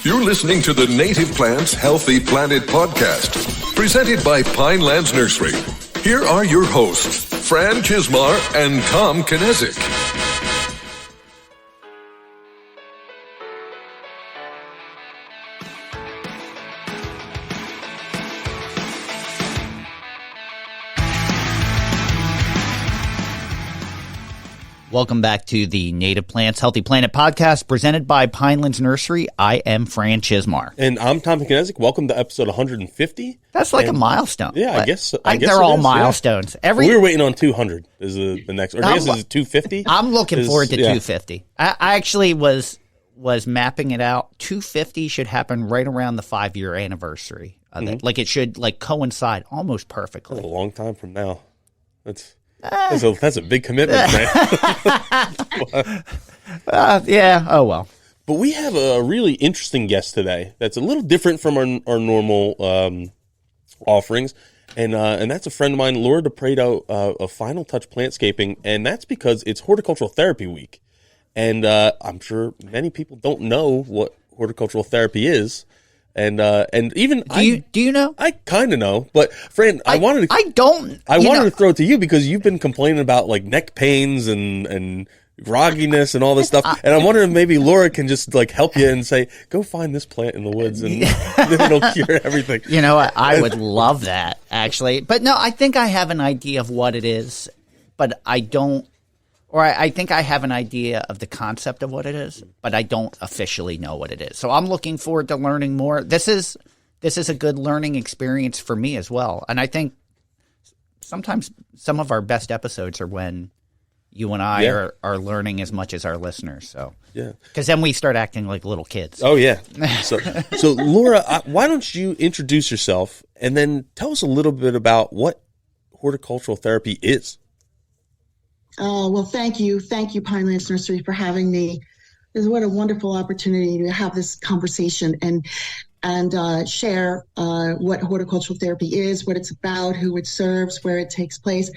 You're listening to the Native Plants Healthy Planet podcast, presented by Pinelands Nursery. Here are your hosts, Fran Chismar and Tom Kinezic. Welcome back to the Native Plants Healthy Planet podcast presented by Pinelands Nursery. I am Fran Chismar. And I'm Tom Kinezic. Welcome to episode 150. That's like a milestone. Yeah, I guess they're all milestones. Yeah. We were waiting on 200 is the next, or I guess is it 250? I'm looking forward to 250. I actually was mapping it out. 250 should happen right around the 5-year anniversary of it. Like it should coincide almost perfectly. That's a long time from now. That's a big commitment, man. Yeah. Oh, well. But we have a really interesting guest today that's a little different from our normal offerings. And that's a friend of mine, Laura DePreto, of Final Touch Plantscaping. And that's because it's Horticultural Therapy Week. And I'm sure many people don't know what horticultural therapy is. And even do you know? I kind of know, but Fran, I wanted to throw it to you because you've been complaining about like neck pains and grogginess and all this stuff, and I wonder if maybe Laura can just like help you and say, go find this plant in the woods and it'll cure everything. You know, I would love that actually, but no, I think I have an idea of what it is, but I don't. Or I think I have an idea of the concept of what it is, but I don't officially know what it is. So I'm looking forward to learning more. This is a good learning experience for me as well. And I think sometimes some of our best episodes are when you and I are learning as much as our listeners. So because then we start acting like little kids. Oh yeah. So Laura, why don't you introduce yourself and then tell us a little bit about what horticultural therapy is? Well, thank you. Thank you, Pinelands Nursery, for having me. What a wonderful opportunity to have this conversation and share what horticultural therapy is, what it's about, who it serves, where it takes place.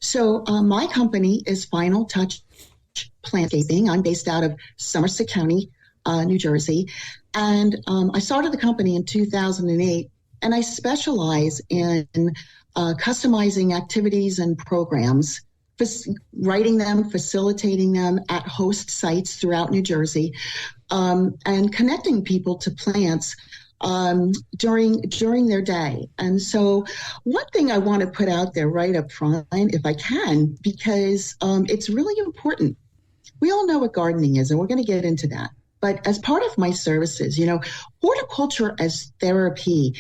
So my company is Final Touch Plantscaping. I'm based out of Somerset County, New Jersey. And I started the company in 2008, and I specialize in customizing activities and programs, writing them, facilitating them at host sites throughout New Jersey, and connecting people to plants during their day. And so one thing I want to put out there right up front, if I can, because it's really important. We all know what gardening is, and we're going to get into that. But as part of my services, horticulture as therapy,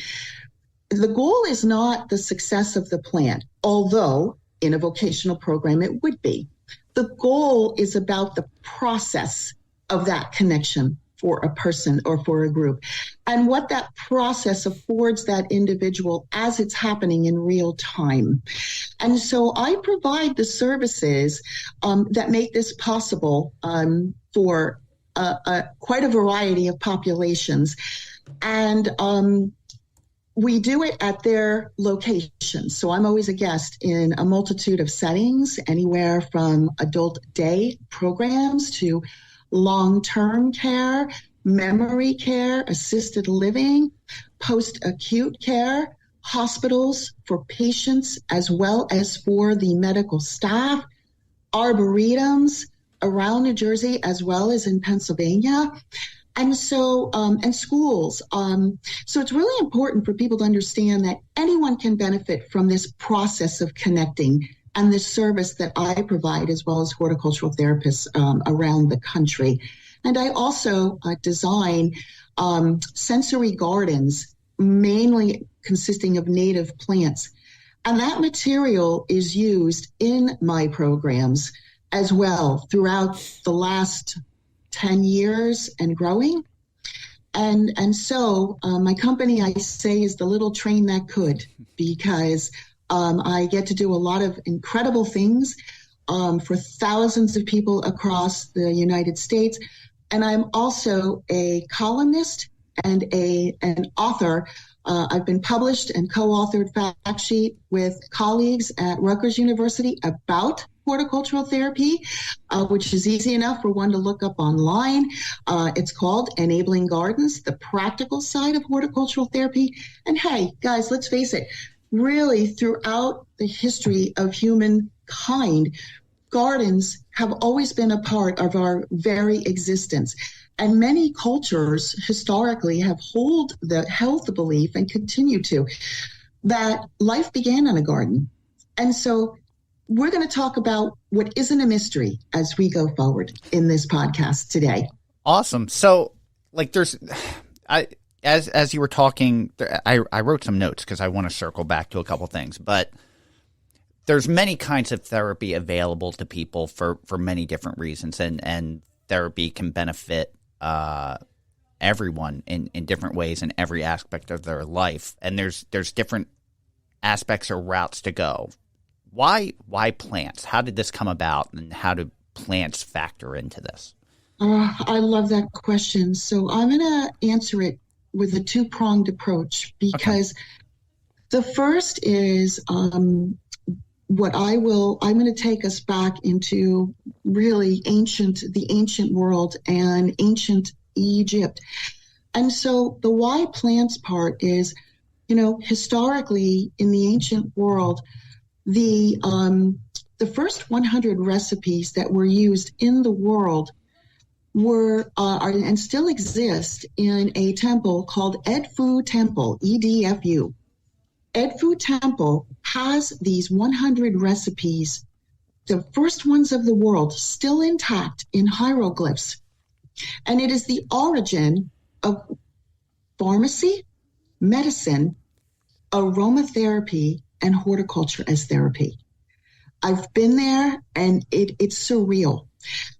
the goal is not the success of the plant, although in a vocational program, it would be. The goal is about the process of that connection for a person or for a group, and what that process affords that individual as it's happening in real time. And so I provide the services that make this possible for quite a variety of populations. And we do it at their location. So I'm always a guest in a multitude of settings, anywhere from adult day programs to long-term care, memory care, assisted living, post-acute care, hospitals for patients as well as for the medical staff, arboretums around New Jersey as well as in Pennsylvania. And so, and schools. So it's really important for people to understand that anyone can benefit from this process of connecting and this service that I provide, as well as horticultural therapists around the country. And I also design sensory gardens, mainly consisting of native plants. And that material is used in my programs as well throughout the last 10 years and growing. And so my company, I say, is the little train that could, because I get to do a lot of incredible things for thousands of people across the United States. And I'm also a columnist and an author. I've been published and co-authored fact sheet with colleagues at Rutgers University about horticultural therapy, which is easy enough for one to look up online. It's called Enabling Gardens, the practical side of horticultural therapy. And hey, guys, let's face it, really throughout the history of humankind, gardens have always been a part of our very existence. And many cultures historically have held the belief and continue to, that life began in a garden. And so we're going to talk about what isn't a mystery as we go forward in this podcast today. Awesome. So like as you were talking, I wrote some notes because I want to circle back to a couple things, but there's many kinds of therapy available to people for many different reasons, and therapy can benefit everyone in different ways in every aspect of their life. And there's different aspects or routes to go. Why plants? How did this come about, and how do plants factor into this? I love that question. So I'm going to answer it with a two-pronged approach, because the first is I'm going to take us back into really the ancient world and ancient Egypt. And so the why plants part is, historically in the ancient world, the first 100 recipes that were used in the world were and still exist in a temple called Edfu Temple, EDFU. Edfu Temple has these 100 recipes, the first ones of the world, still intact in hieroglyphs. And it is the origin of pharmacy, medicine, aromatherapy, and horticulture as therapy. I've been there, and it's surreal.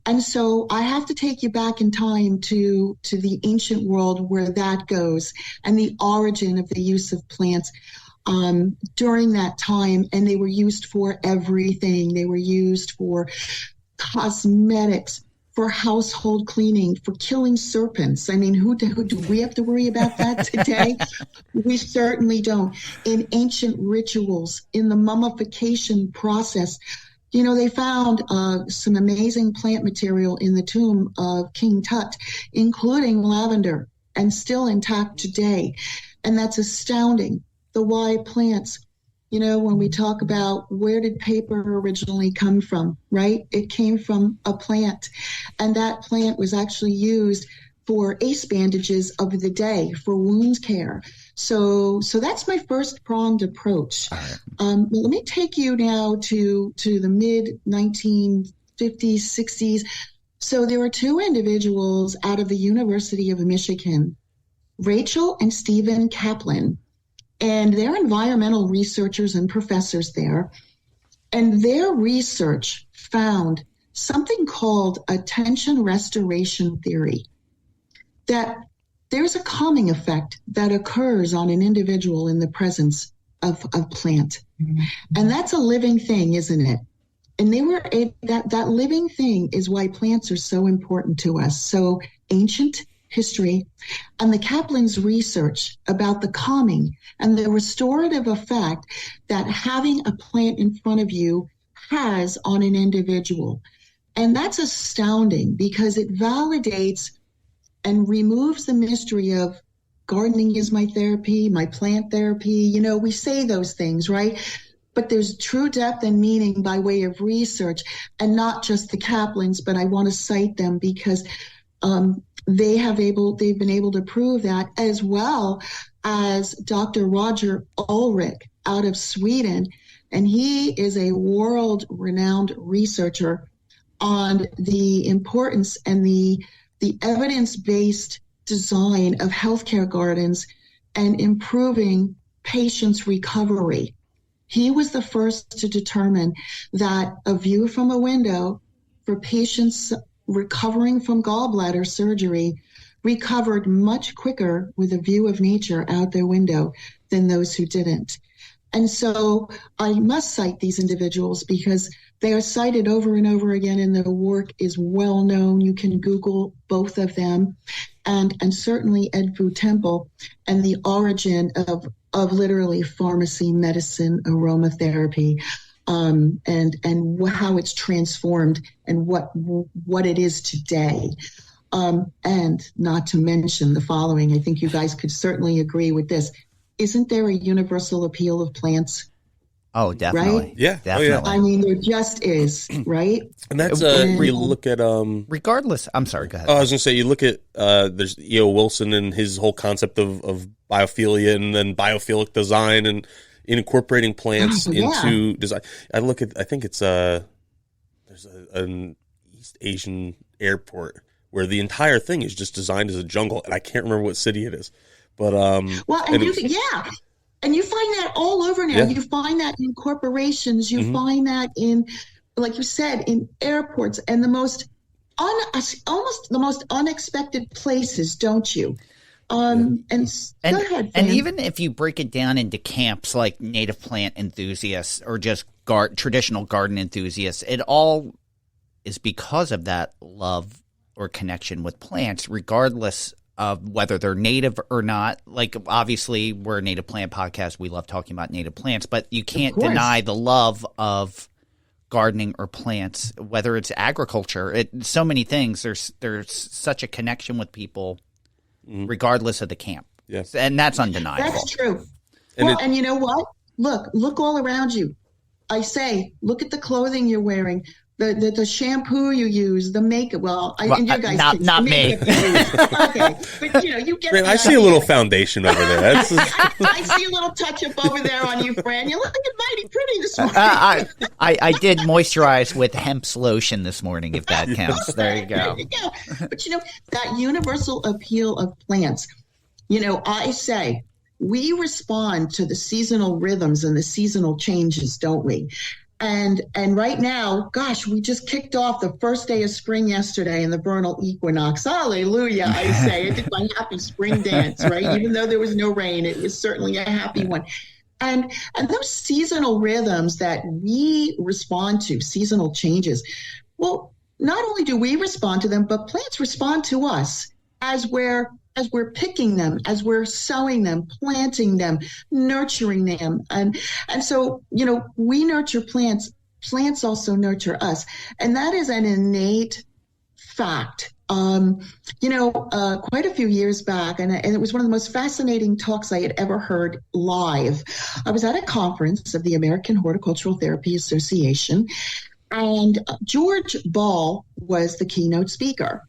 And so I have to take you back in time to the ancient world where that goes, and the origin of the use of plants during that time. And they were used for everything. They were used for cosmetics, for household cleaning, for killing serpents. I mean, who do we have to worry about that today? We certainly don't. In ancient rituals, in the mummification process, they found some amazing plant material in the tomb of King Tut, including lavender, and still intact today. And that's astounding. The why plants. When we talk about where did paper originally come from, right? It came from a plant. And that plant was actually used for ace bandages of the day, for wound care. So that's my first pronged approach. Right. Let me take you now to the mid 1950s, 60s. So there were two individuals out of the University of Michigan, Rachel and Stephen Kaplan. And they're environmental researchers and professors there. And their research found something called attention restoration theory, that there's a calming effect that occurs on an individual in the presence of a plant. Mm-hmm. And that's a living thing, isn't it? And that living thing is why plants are so important to us. So ancient history and the Kaplan's research about the calming and the restorative effect that having a plant in front of you has on an individual. And that's astounding because it validates and removes the mystery of gardening is my therapy, my plant therapy. We say those things, right? But there's true depth and meaning by way of research, and not just the Kaplans, but I want to cite them because they've been able to prove that, as well as Dr. Roger Ulrich out of Sweden. And he is a world-renowned researcher on the importance and the evidence-based design of healthcare gardens and improving patients' recovery. He was the first to determine that a view from a window for patients recovering from gallbladder surgery recovered much quicker with a view of nature out their window than those who didn't. And so I must cite these individuals because they are cited over and over again, and their work is well known. You can Google both of them, and certainly Edfu Temple and the origin of literally pharmacy, medicine, aromatherapy. how it's transformed and what it is today. And not to mention the following, I think you guys could certainly agree with this. Isn't there a universal appeal of plants? Oh, definitely. Right? Yeah. Definitely. Oh, yeah. I mean, there just is, right? And that's you look at regardless. I'm sorry. Go ahead. I was gonna say you look at there's E.O. Wilson and his whole concept of biophilia and then biophilic design and incorporating plants into design. I think it's there's an East Asian airport where the entire thing is just designed as a jungle, and I can't remember what city it is, but and you find that all over now. Yeah. You find that in corporations. You find that in, like you said, in airports and the most almost the most unexpected places, don't you? Go ahead, and even if you break it down into camps like native plant enthusiasts or just traditional garden enthusiasts, it all is because of that love or connection with plants, regardless of whether they're native or not. Like, obviously, we're a native plant podcast. We love talking about native plants, but you can't deny the love of gardening or plants, whether it's agriculture. So many things. There's such a connection with people, regardless of the camp. Yes, and that's undeniable. That's true. And you know what? Look all around you. I say, look at the clothing you're wearing. The shampoo you use, the makeup. And you guys not me. Okay, but you get. I see a little foundation over there. I see a little touch up over there on you, Fran. You're looking mighty pretty this morning. I did moisturize with hemp's lotion this morning, if that counts. There you go. There you go. But that universal appeal of plants. I say we respond to the seasonal rhythms and the seasonal changes, don't we? And right now, gosh, we just kicked off the first day of spring yesterday in the vernal equinox. Hallelujah, I say. I did my happy spring dance, right? Even though there was no rain, it was certainly a happy one. And those seasonal rhythms that we respond to, seasonal changes, well, not only do we respond to them, but plants respond to us as we're picking them, as we're sowing them, planting them, nurturing them. And so, we nurture plants. Plants also nurture us. And that is an innate fact. Quite a few years back, and it was one of the most fascinating talks I had ever heard live. I was at a conference of the American Horticultural Therapy Association, and George Ball was the keynote speaker.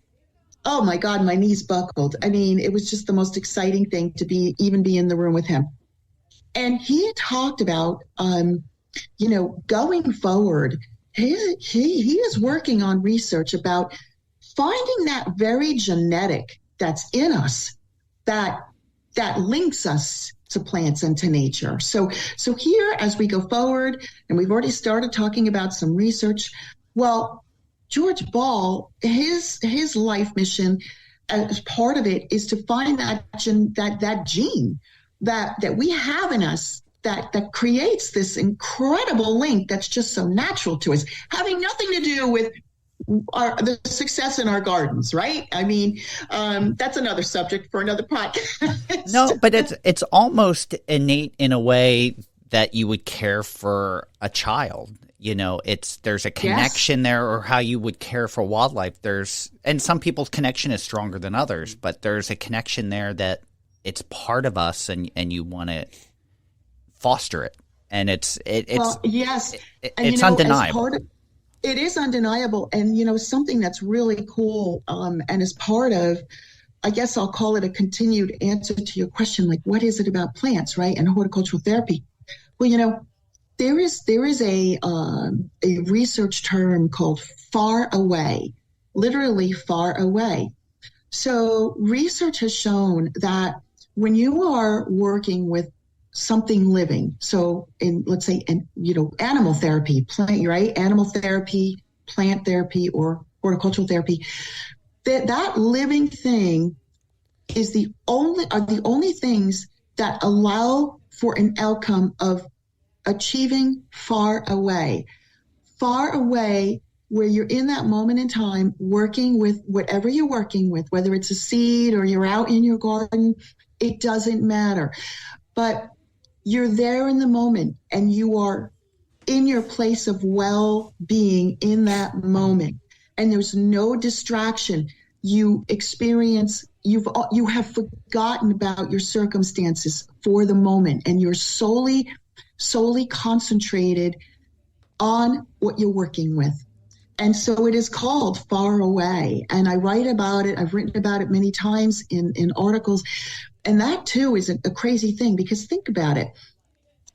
Oh my God, my knees buckled. I mean, it was just the most exciting thing to be in the room with him. And he talked about, going forward, he is working on research about finding that very genetic that's in us that links us to plants and to nature. So here, as we go forward, and we've already started talking about some research, well, George Ball, his life mission as part of it is to find that gene that we have in us that creates this incredible link that's just so natural to us, having nothing to do with the success in our gardens, right? I mean, that's another subject for another podcast. No, but it's almost innate in a way that you would care for a child. There's a connection there, or how you would care for wildlife. And some people's connection is stronger than others, but there's a connection there that it's part of us, and you want to foster it. And it's undeniable. It is undeniable. And, something that's really cool, and as part of, I guess I'll call it a continued answer to your question, like, what is it about plants, right? And horticultural therapy. Well, there is a research term called far away, literally far away. So research has shown that when you are working with something living, so let's say animal therapy, animal therapy, plant therapy, or horticultural therapy, that living thing is the only things that allow for an outcome of achieving far away, where you're in that moment in time working with whatever you're working with, whether it's a seed or you're out in your garden, it doesn't matter. But you're there in the moment, and you are in your place of well-being in that moment, and there's no distraction, you have forgotten about your circumstances for the moment, and you're solely concentrated on what you're working with. And so it is called Far Away. And I write about it. I've written about it many times in articles. And that too is a crazy thing, because think about it.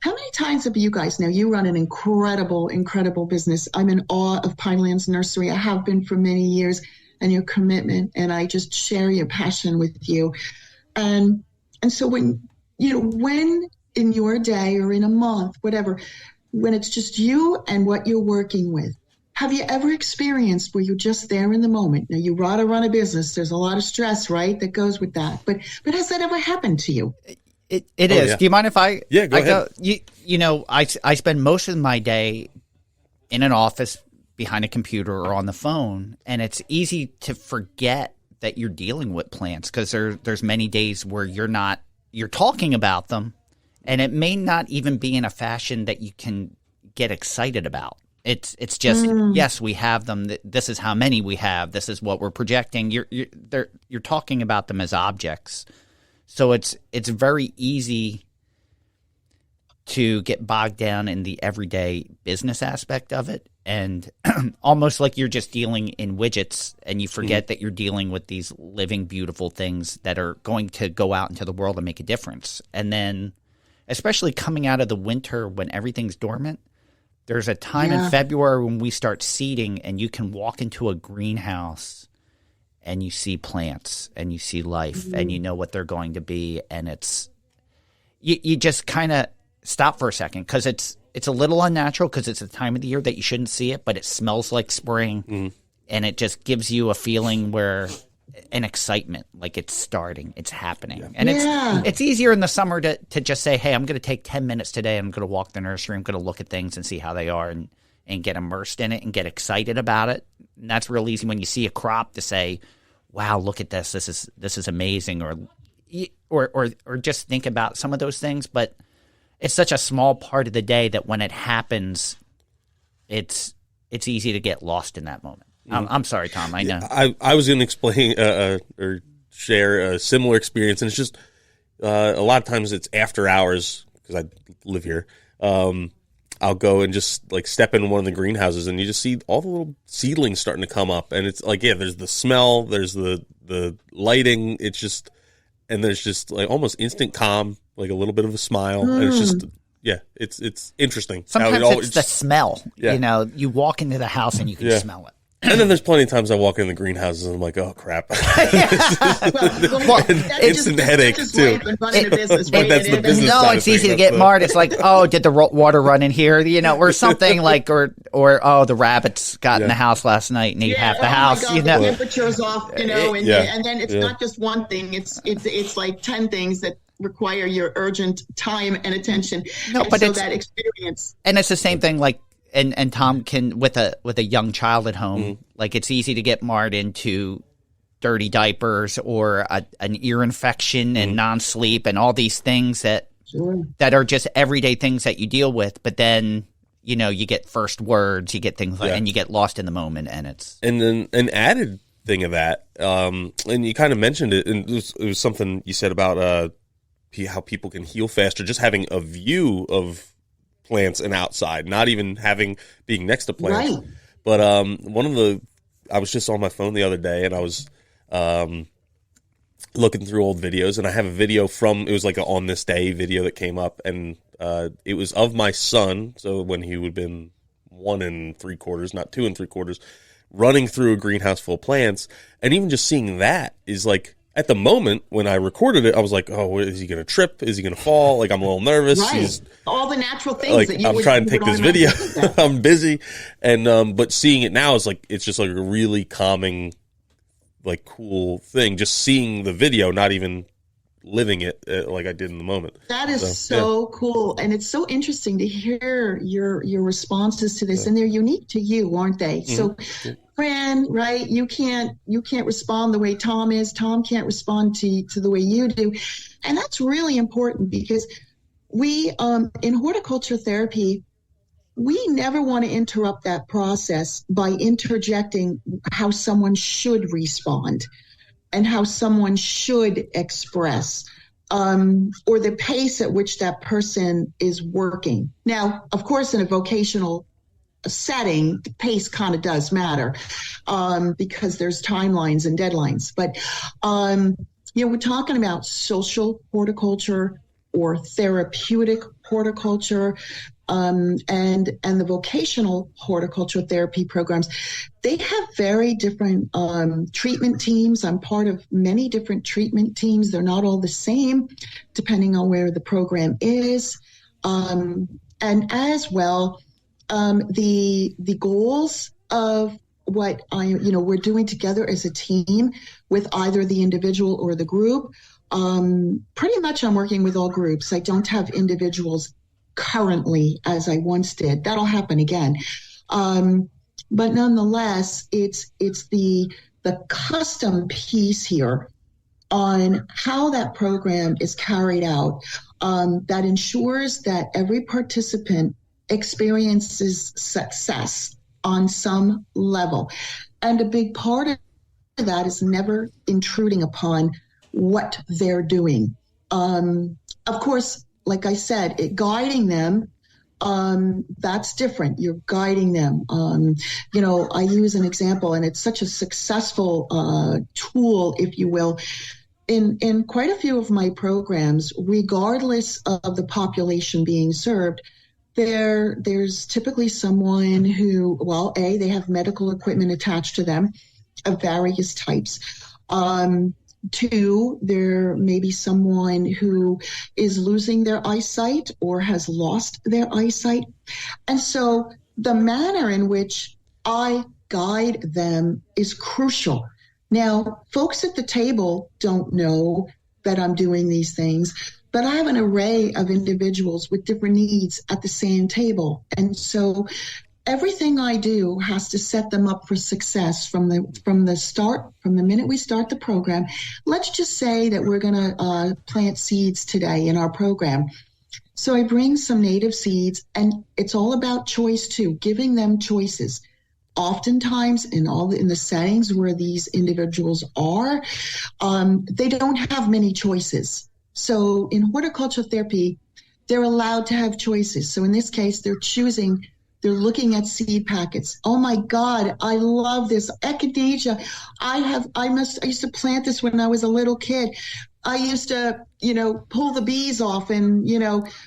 How many times have you guys, now you run an incredible, incredible business. I'm in awe of Pinelands Nursery. I have been for many years, and your commitment, and I just share your passion with you. And so when in your day or in a month, whatever, when it's just you and what you're working with, have you ever experienced where you're just there in the moment? Now, you gotta run a business. There's a lot of stress, right, that goes with that. But has that ever happened to you? It is. Yeah. Do you mind if I? Yeah, go ahead. I spend most of my day in an office behind a computer or on the phone, and it's easy to forget that you're dealing with plants, because there's many days where you're talking about them, and it may not even be in a fashion that you can get excited about. It's just, yes, we have them. This is how many we have. This is what we're projecting. You're talking about them as objects. So it's very easy to get bogged down in the everyday business aspect of it, and almost like you're just dealing in widgets, and you forget that you're dealing with these living, beautiful things that are going to go out into the world and make a difference. And then, especially coming out of the winter when everything's dormant, there's a time in February when we start seeding, and you can walk into a greenhouse and you see plants and you see life and you know what they're going to be. And it's you just kind of stop for a second, because it's a little unnatural, because it's a time of the year that you shouldn't see it, but it smells like spring, and it just gives you a feeling where an excitement, like it's starting, it's happening. And it's easier in the summer to just say, hey, I'm going to take 10 minutes today. I'm going to walk the nursery. I'm going to look at things and see how they are, and get immersed in it and get excited about it. And that's real easy when you see a crop to say, wow, look at this. This is amazing. Or just think about some of those things. But it's such a small part of the day that when it happens, it's easy to get lost in that moment. I'm sorry, Tom. I know. I was going to explain or share a similar experience, and it's just a lot of times it's after hours, because I live here. I'll go and just like step in one of the greenhouses, and you just see all the little seedlings starting to come up, and it's like, there's the smell, there's the lighting, it's just, and there's just like almost instant calm, like a little bit of a smile, and it's just. Yeah, it's interesting. Sometimes it's the smell. Yeah. You walk into the house and you can smell it. And then there's plenty of times I walk in the greenhouses and I'm like, oh, crap. Instant headache, too. But that's the business side of it's easy to get marred. It's like, oh, did the water run in here? Or something like, or oh, the rabbits got in the house last night and ate half the house. God, the temperature's off, and then it's not just one thing. It's like 10 things that require your urgent time and attention. But so that experience. And it's the same thing, like, and Tom can, with a young child at home, like, it's easy to get marred into dirty diapers or an ear infection and non-sleep and all these things that are just everyday things that you deal with. But then, you get first words, you get things like, and you get lost in the moment, and it's. And then an added thing of that, and you kind of mentioned it, and it was something you said about how people can heal faster, just having a view of plants and outside, not even being next to plants. Right. But I was just on my phone the other day, and I was looking through old videos, and I have a video it was like a On This Day video that came up, and it was of my son, so when he would have been 1 3/4, not 2 3/4, running through a greenhouse full of plants, and even just seeing that is like, at the moment when I recorded it, I was like, "Oh, is he going to trip? Is he going to fall?" Like, I'm a little nervous. Right. All the natural things. Like, that you I'm trying to take this video. I'm busy, and but seeing it now is like, it's just like a really calming, like, cool thing. Just seeing the video, not even living it like I did in the moment. That is so cool, and it's so interesting to hear your responses to this, and they're unique to you, aren't they? So. Fran, right? You can't respond the way Tom is. Tom can't respond to the way you do. And that's really important, because we, in horticulture therapy, we never want to interrupt that process by interjecting how someone should respond and how someone should express, or the pace at which that person is working. Now, of course, in a vocational setting, the pace kind of does matter, because there's timelines and deadlines. But, we're talking about social horticulture or therapeutic horticulture, and the vocational horticulture therapy programs. They have very different treatment teams. I'm part of many different treatment teams. They're not all the same, depending on where the program is. And as well, the goals of what we're doing together as a team with either the individual or the group. Pretty much I'm working with all groups. I don't have individuals currently as I once did. That'll happen again. But nonetheless, it's the custom piece here on how that program is carried out, that ensures that every participant experiences success on some level. And a big part of that is never intruding upon what they're doing. Of course, like I said, guiding them, that's different. You're guiding them. I use an example, and it's such a successful tool, if you will. In quite a few of my programs, regardless of the population being served, there's typically someone who, they have medical equipment attached to them of various types. Two, there may be someone who is losing their eyesight or has lost their eyesight. And so the manner in which I guide them is crucial. Now, folks at the table don't know that I'm doing these things, but I have an array of individuals with different needs at the same table. And so everything I do has to set them up for success from the start, from the minute we start the program. Let's just say that we're going to plant seeds today in our program. So I bring some native seeds, and it's all about choice too, giving them choices. Oftentimes in the settings where these individuals are, they don't have many choices. So in horticulture therapy, they're allowed to have choices. So in this case, they're looking at seed packets. Oh my God, I love this. Echinacea. I used to plant this when I was a little kid. I used to, pull the bees off, and,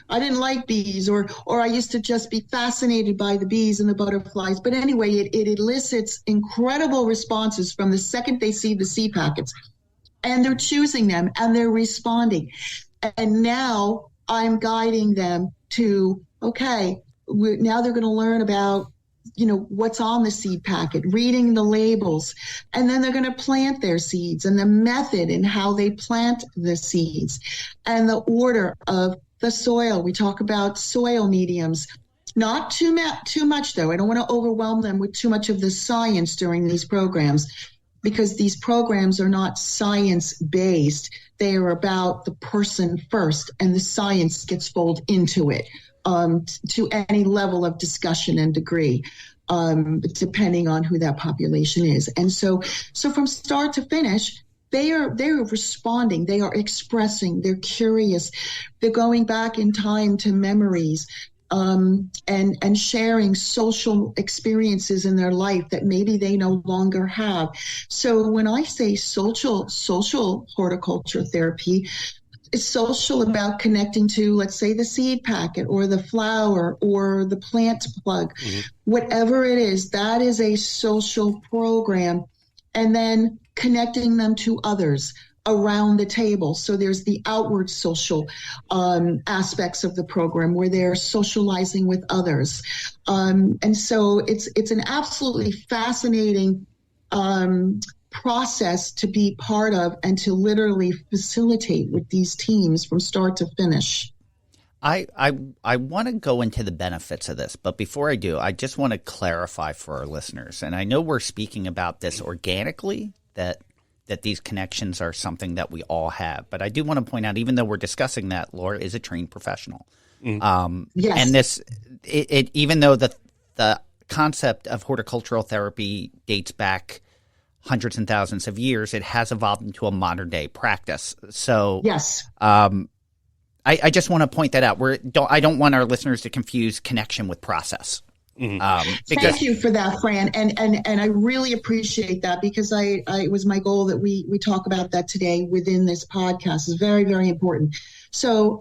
I didn't like bees, or I used to just be fascinated by the bees and the butterflies. But anyway, it elicits incredible responses from the second they see the seed packets, and they're choosing them and they're responding. And now I'm guiding them to, okay, now they're going to learn about, what's on the seed packet, reading the labels, and then they're going to plant their seeds, and the method and how they plant the seeds, and the order of the soil. We talk about soil mediums. Not too much, though. I don't want to overwhelm them with too much of the science during these programs, because these programs are not science-based. They are about the person first, and the science gets folded into it. To any level of discussion and degree, depending on who that population is. And so from start to finish, they are responding, they are expressing, they're curious, they're going back in time to memories, and sharing social experiences in their life that maybe they no longer have. So when I say social horticulture therapy, it's social about connecting to, let's say, the seed packet or the flower or the plant plug, whatever it is, that is a social program. And then connecting them to others around the table. So there's the outward social aspects of the program where they're socializing with others. And so it's an absolutely fascinating process to be part of and to literally facilitate with these teams from start to finish. I want to go into the benefits of this, but before I do, I just want to clarify for our listeners. And I know we're speaking about this organically, that that these connections are something that we all have. But I do want to point out, even though we're discussing that, Laura is a trained professional. Yes. And this, even though the concept of horticultural therapy dates back hundreds and thousands of years, it has evolved into a modern day practice. So yes. I just want to point that out. I don't want our listeners to confuse connection with process. Thank you for that, Fran, and I really appreciate that, because it was my goal that we talk about that today within this podcast. Is very, very important. So,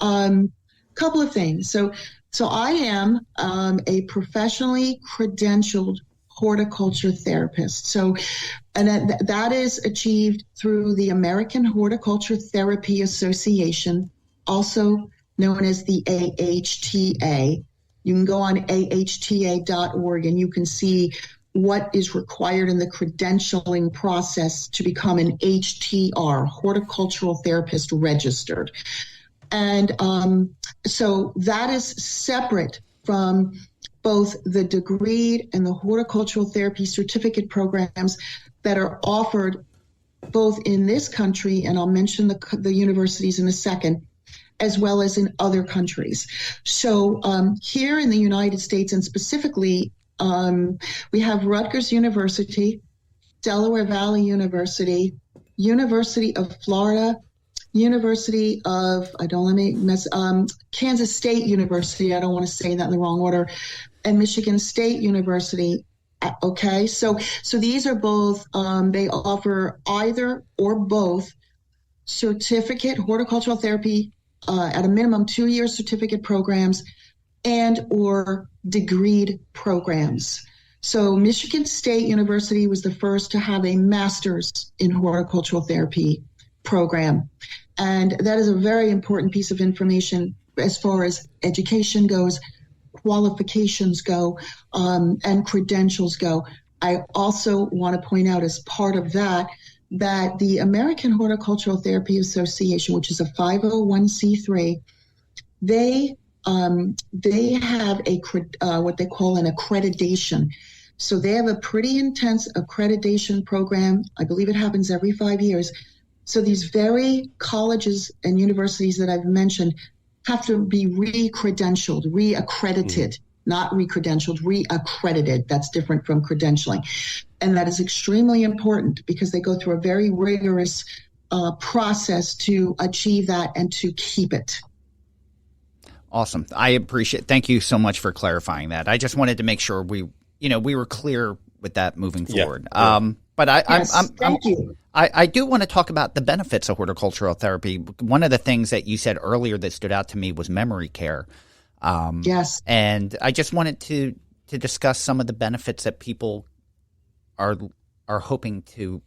couple of things. So I am a professionally credentialed horticulture therapist. So, and that is achieved through the American Horticulture Therapy Association, also known as the AHTA. You can go on ahta.org and you can see what is required in the credentialing process to become an HTR, horticultural therapist registered. And so that is separate from both the degreed and the horticultural therapy certificate programs that are offered both in this country, and I'll mention the universities in a second, as well as in other countries. So here in the United States, and specifically, we have Rutgers University, Delaware Valley University, University of Florida, University of, Kansas State University, I don't want to say that in the wrong order, and Michigan State University. Okay, so these are both, they offer either or both certificate horticultural therapy at a minimum 2-year certificate programs and or degreed programs. So Michigan State University was the first to have a master's in horticultural therapy program. And that is a very important piece of information as far as education goes, qualifications go, and credentials go. I also want to point out as part of that the American Horticultural Therapy Association, which is a 501c3, they have what they call an accreditation. So they have a pretty intense accreditation program. I believe it happens every 5 years. So these very colleges and universities that I've mentioned have to be re-credentialed, re-accredited, not re-credentialed, re-accredited. That's different from credentialing. And that is extremely important because they go through a very rigorous process to achieve that and to keep it. Awesome. I appreciate. Thank you so much for clarifying that. I just wanted to make sure we were clear with that moving forward. Yeah. But Thank you. I do want to talk about the benefits of horticultural therapy. One of the things that you said earlier that stood out to me was memory care. Yes. And I just wanted to discuss some of the benefits that people are hoping to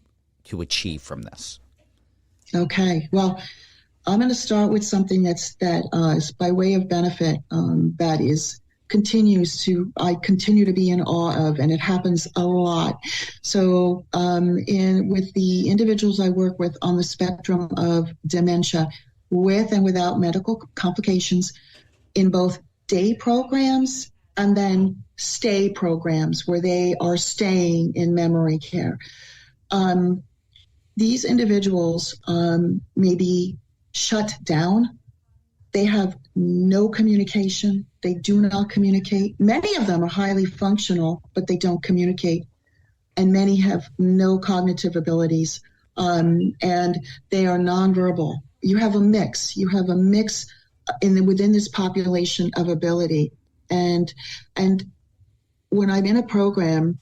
achieve from this. Okay. Well, I'm going to start with something that is by way of benefit that is I continue to be in awe of, and it happens a lot. So with the individuals I work with on the spectrum of dementia, with and without medical complications, in both day programs and then stay programs where they are staying in memory care. These individuals may be shut down. They have no communication. They do not communicate. Many of them are highly functional, but they don't communicate. And many have no cognitive abilities, and they are nonverbal. You have a mix. Within this population of ability. And when I'm in a program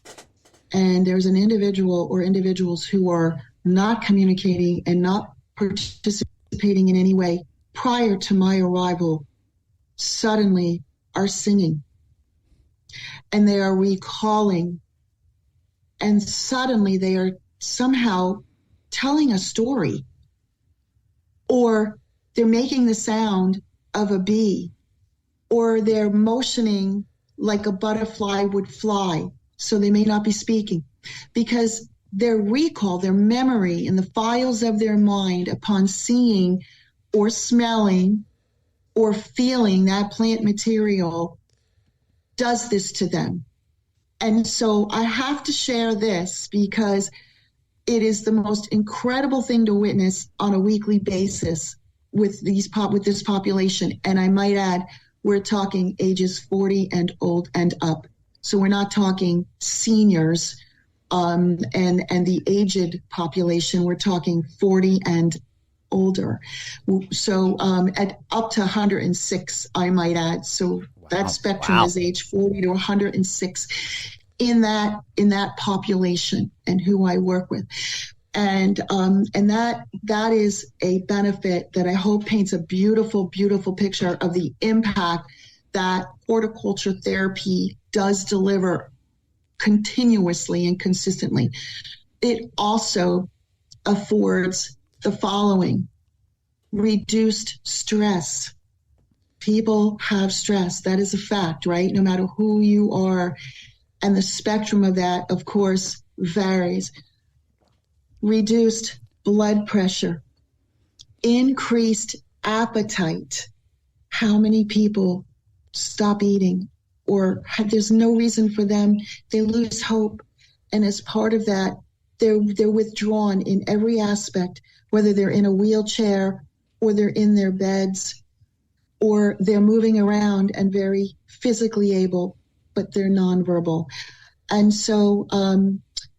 and there's an individual or individuals who are not communicating and not participating in any way prior to my arrival, suddenly are singing and they are recalling, and suddenly they are somehow telling a story, or they're making the sound of a bee, or they're motioning like a butterfly would fly. So they may not be speaking because their recall, their memory in the files of their mind upon seeing or smelling or feeling that plant material does this to them. And so I have to share this because It is the most incredible thing to witness on a weekly basis with this population. And I might add, we're talking ages 40 and old and up. So we're not talking seniors and the aged population. We're talking 40 and older. So at up to 106, I might add. So that spectrum is age 40 to 106 in that population and who I work with. And that is a benefit that I hope paints a beautiful, beautiful picture of the impact that horticulture therapy does deliver continuously and consistently. It also affords the following: reduced stress. People have stress. That is a fact, right? No matter who you are. And the spectrum of that, of course, varies. Reduced blood pressure, increased appetite. How many people stop eating or there's no reason for them? They lose hope. And as part of that, they're withdrawn in every aspect, whether they're in a wheelchair or they're in their beds or they're moving around and very physically able, but they're nonverbal. And so,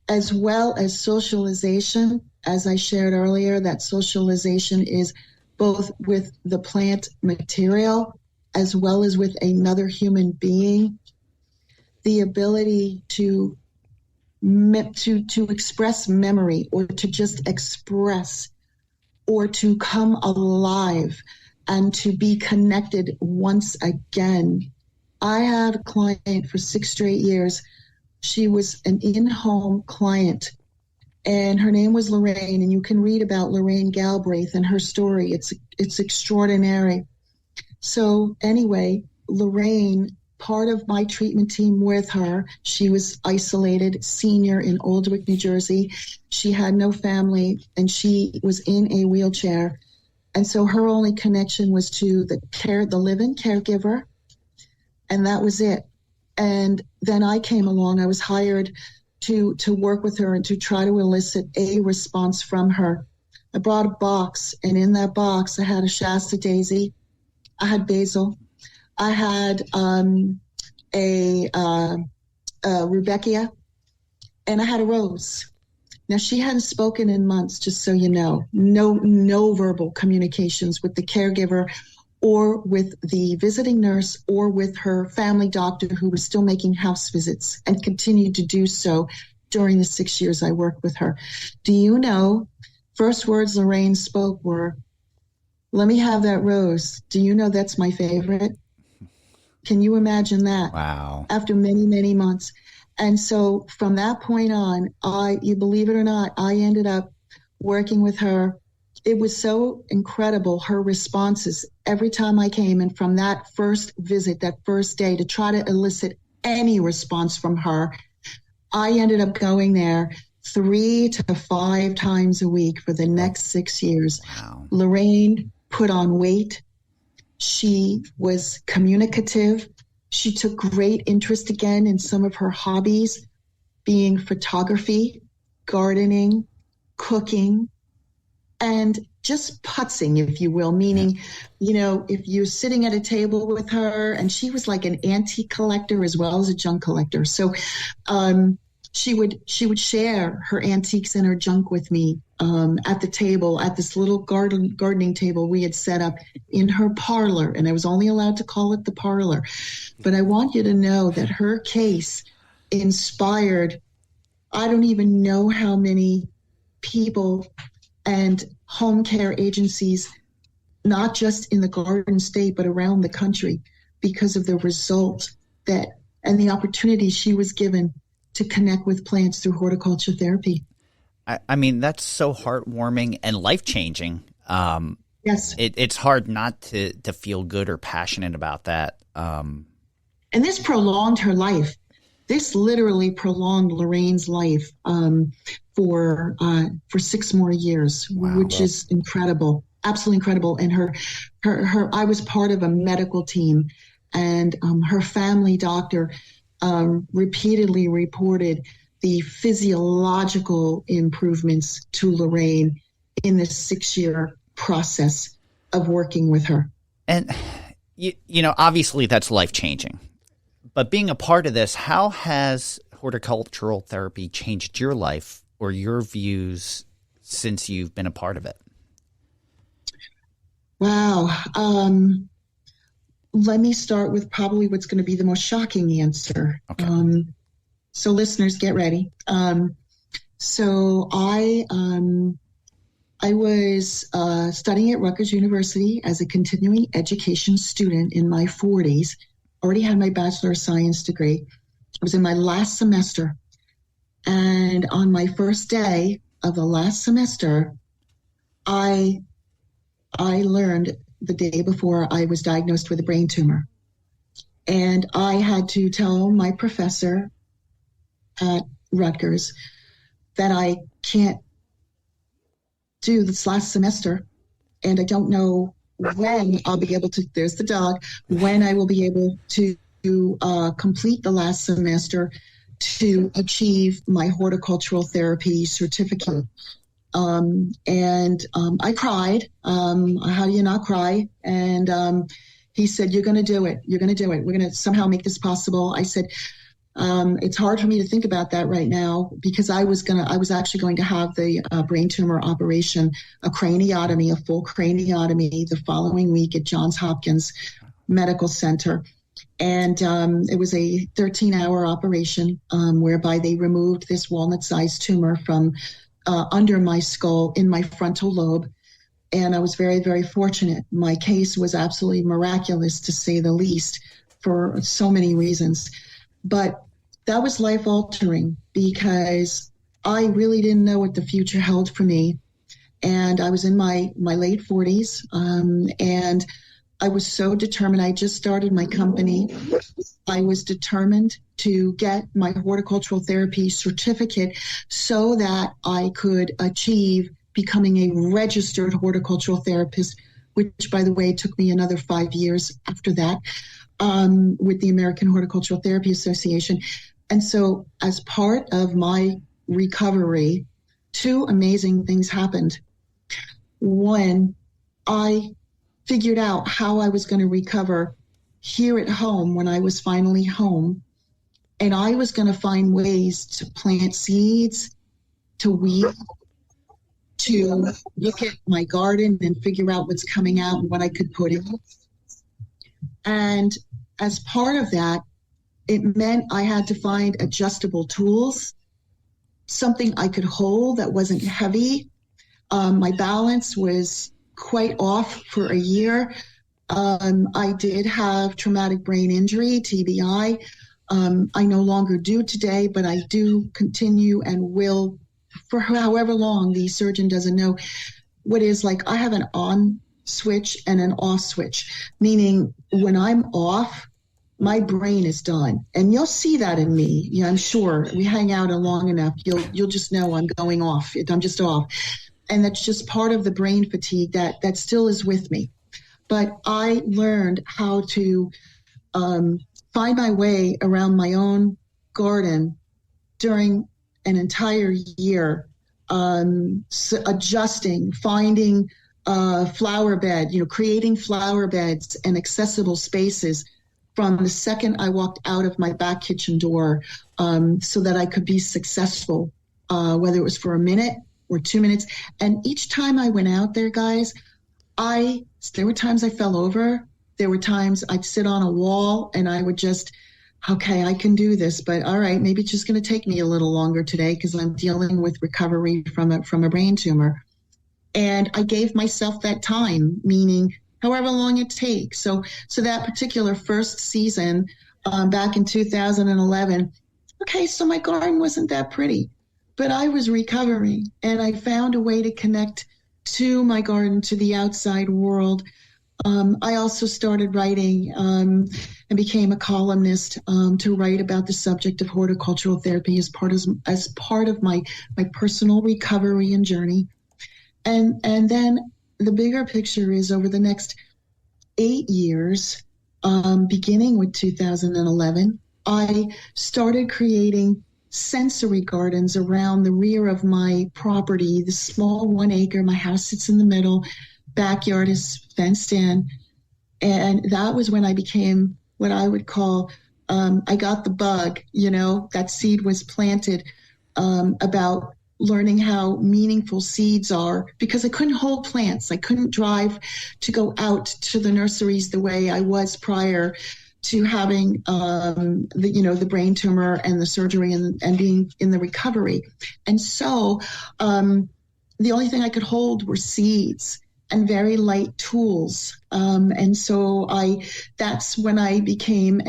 as well as socialization, as I shared earlier, that socialization is both with the plant material as well as with another human being. The ability to express memory or to just express or to come alive and to be connected once again. I had a client for 6 straight years. She was an in-home client, and her name was Lorraine, and you can read about Lorraine Galbraith and her story. It's extraordinary. So anyway, Lorraine, part of my treatment team with her, she was isolated, senior in Aldwick, New Jersey. She had no family, and she was in a wheelchair. And so her only connection was to the live-in caregiver, and that was it. And then I came along. I was hired to work with her and to try to elicit a response from her. I brought a box, and in that box, I had a Shasta daisy, I had basil, I had a rudbeckia, and I had a rose. Now, she hadn't spoken in months, just so you know. No verbal communications with the caregiver or with the visiting nurse or with her family doctor, who was still making house visits and continued to do so during the 6 years I worked with her. Do you know, first words Lorraine spoke were, "Let me have that rose. Do you know that's my favorite?" Can you imagine that? Wow. After many, many months. And so from that point on, you believe it or not, I ended up working with her. It was so incredible, her responses every time I came. And from that first visit, that first day, to try to elicit any response from her, I ended up going there 3 to 5 times a week for the next 6 years. Wow. Lorraine put on weight. She was communicative. She took great interest again in some of her hobbies, being photography, gardening, cooking, and just putzing, if you will, meaning, you know, if you're sitting at a table with her, and she was like an antique collector as well as a junk collector. So she would share her antiques and her junk with me at the table, at this little gardening table we had set up in her parlor. And I was only allowed to call it the parlor. But I want you to know that her case inspired, I don't even know how many people and home care agencies, not just in the Garden State, but around the country, because of the result and the opportunity she was given to connect with plants through horticulture therapy. I mean, that's so heartwarming and life-changing. Yes. It's hard not to feel good or passionate about that. And this prolonged her life. This literally prolonged Lorraine's life for 6 more years, wow, which is incredible, absolutely incredible. And her, I was part of a medical team, and her family doctor repeatedly reported the physiological improvements to Lorraine in this 6-year process of working with her. And, you know, obviously that's life-changing. But being a part of this, how has horticultural therapy changed your life or your views since you've been a part of it? Wow. Let me start with probably what's going to be the most shocking answer. Okay. So listeners, get ready. So I was studying at Rutgers University as a continuing education student in my 40s, already had my Bachelor of Science degree. I was in my last semester. And on my first day of the last semester, I learned the day before I was diagnosed with a brain tumor. And I had to tell my professor at Rutgers that I can't do this last semester, and I don't know when I'll be able to, there's the dog, when I will be able to complete the last semester to achieve my horticultural therapy certificate. I cried. How do you not cry? And he said, you're going to do it. You're going to do it. We're going to somehow make this possible. I said, it's hard for me to think about that right now because I was actually going to have the brain tumor operation, a craniotomy, a full craniotomy the following week at Johns Hopkins Medical Center. And it was a 13-hour operation whereby they removed this walnut-sized tumor from under my skull in my frontal lobe. And I was very, very fortunate. My case was absolutely miraculous, to say the least, for so many reasons. But that was life-altering because I really didn't know what the future held for me. And I was in my late 40s, and I was so determined. I just started my company. I was determined to get my horticultural therapy certificate so that I could achieve becoming a registered horticultural therapist, which, by the way, took me another 5 years after that with the American Horticultural Therapy Association. And so as part of my recovery, two amazing things happened. One, I figured out how I was going to recover here at home when I was finally home. And I was going to find ways to plant seeds, to weed, to look at my garden and figure out what's coming out and what I could put in. And as part of that, it meant I had to find adjustable tools, something I could hold that wasn't heavy. My balance was quite off for a year. I did have traumatic brain injury, TBI. I no longer do today, but I do continue and will for however long the surgeon doesn't know. What is like, I have an on switch and an off switch, meaning when I'm off, my brain is done. And you'll see that in me. Yeah, I'm sure we hang out long enough. You'll just know I'm going off. I'm just off. And that's just part of the brain fatigue that still is with me. But I learned how to find my way around my own garden during an entire year, adjusting, finding flower bed, creating flower beds and accessible spaces from the second I walked out of my back kitchen door, so that I could be successful, whether it was for a minute or 2 minutes. And each time I went out there, guys, there were times I fell over. There were times I'd sit on a wall and I would just, okay, I can do this, but all right, maybe it's just going to take me a little longer today because I'm dealing with recovery from a brain tumor. And I gave myself that time, meaning however long it takes. So that particular first season, back in 2011, okay, so my garden wasn't that pretty, but I was recovering and I found a way to connect to my garden, to the outside world. I also started writing and became a columnist to write about the subject of horticultural therapy as part of my personal recovery and journey. And then the bigger picture is over the next 8 years, beginning with 2011, I started creating sensory gardens around the rear of my property, the small 1 acre. My house sits in the middle, backyard is fenced in. And that was when I became what I would call, I got the bug, that seed was planted, about learning how meaningful seeds are, because I couldn't hold plants. I couldn't drive to go out to the nurseries the way I was prior to having the brain tumor and the surgery and being in the recovery. And so the only thing I could hold were seeds and very light tools. And so that's when I became,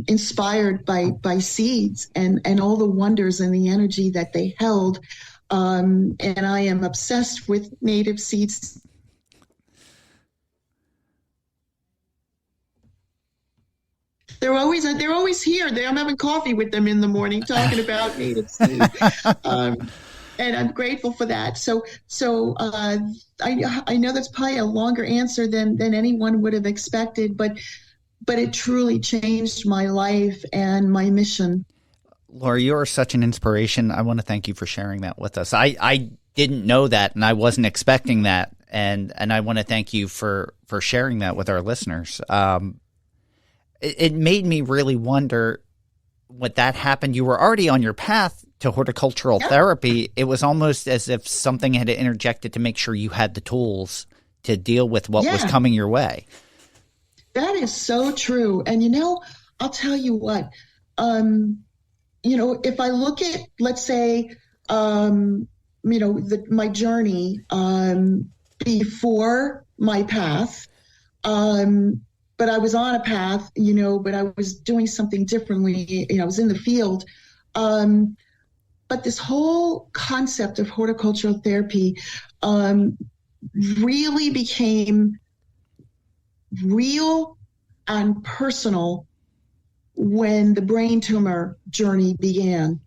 inspired by seeds and all the wonders and the energy that they held. And I am obsessed with native seeds. They're always here. I'm having coffee with them in the morning, talking about native seeds. And I'm grateful for that. So I know that's probably a longer answer than anyone would have expected, but it truly changed my life and my mission. Laura, you are such an inspiration. I want to thank you for sharing that with us. I didn't know that, and I wasn't expecting that, and I want to thank you for sharing that with our listeners. It made me really wonder, when that happened, you were already on your path to horticultural therapy. It was almost as if something had interjected to make sure you had the tools to deal with what was coming your way. That is so true. And, I'll tell you what, if I look at, let's say, my journey before my path, but I was on a path, but I was doing something differently. I was in the field. But this whole concept of horticultural therapy really became real and personal when the brain tumor journey began.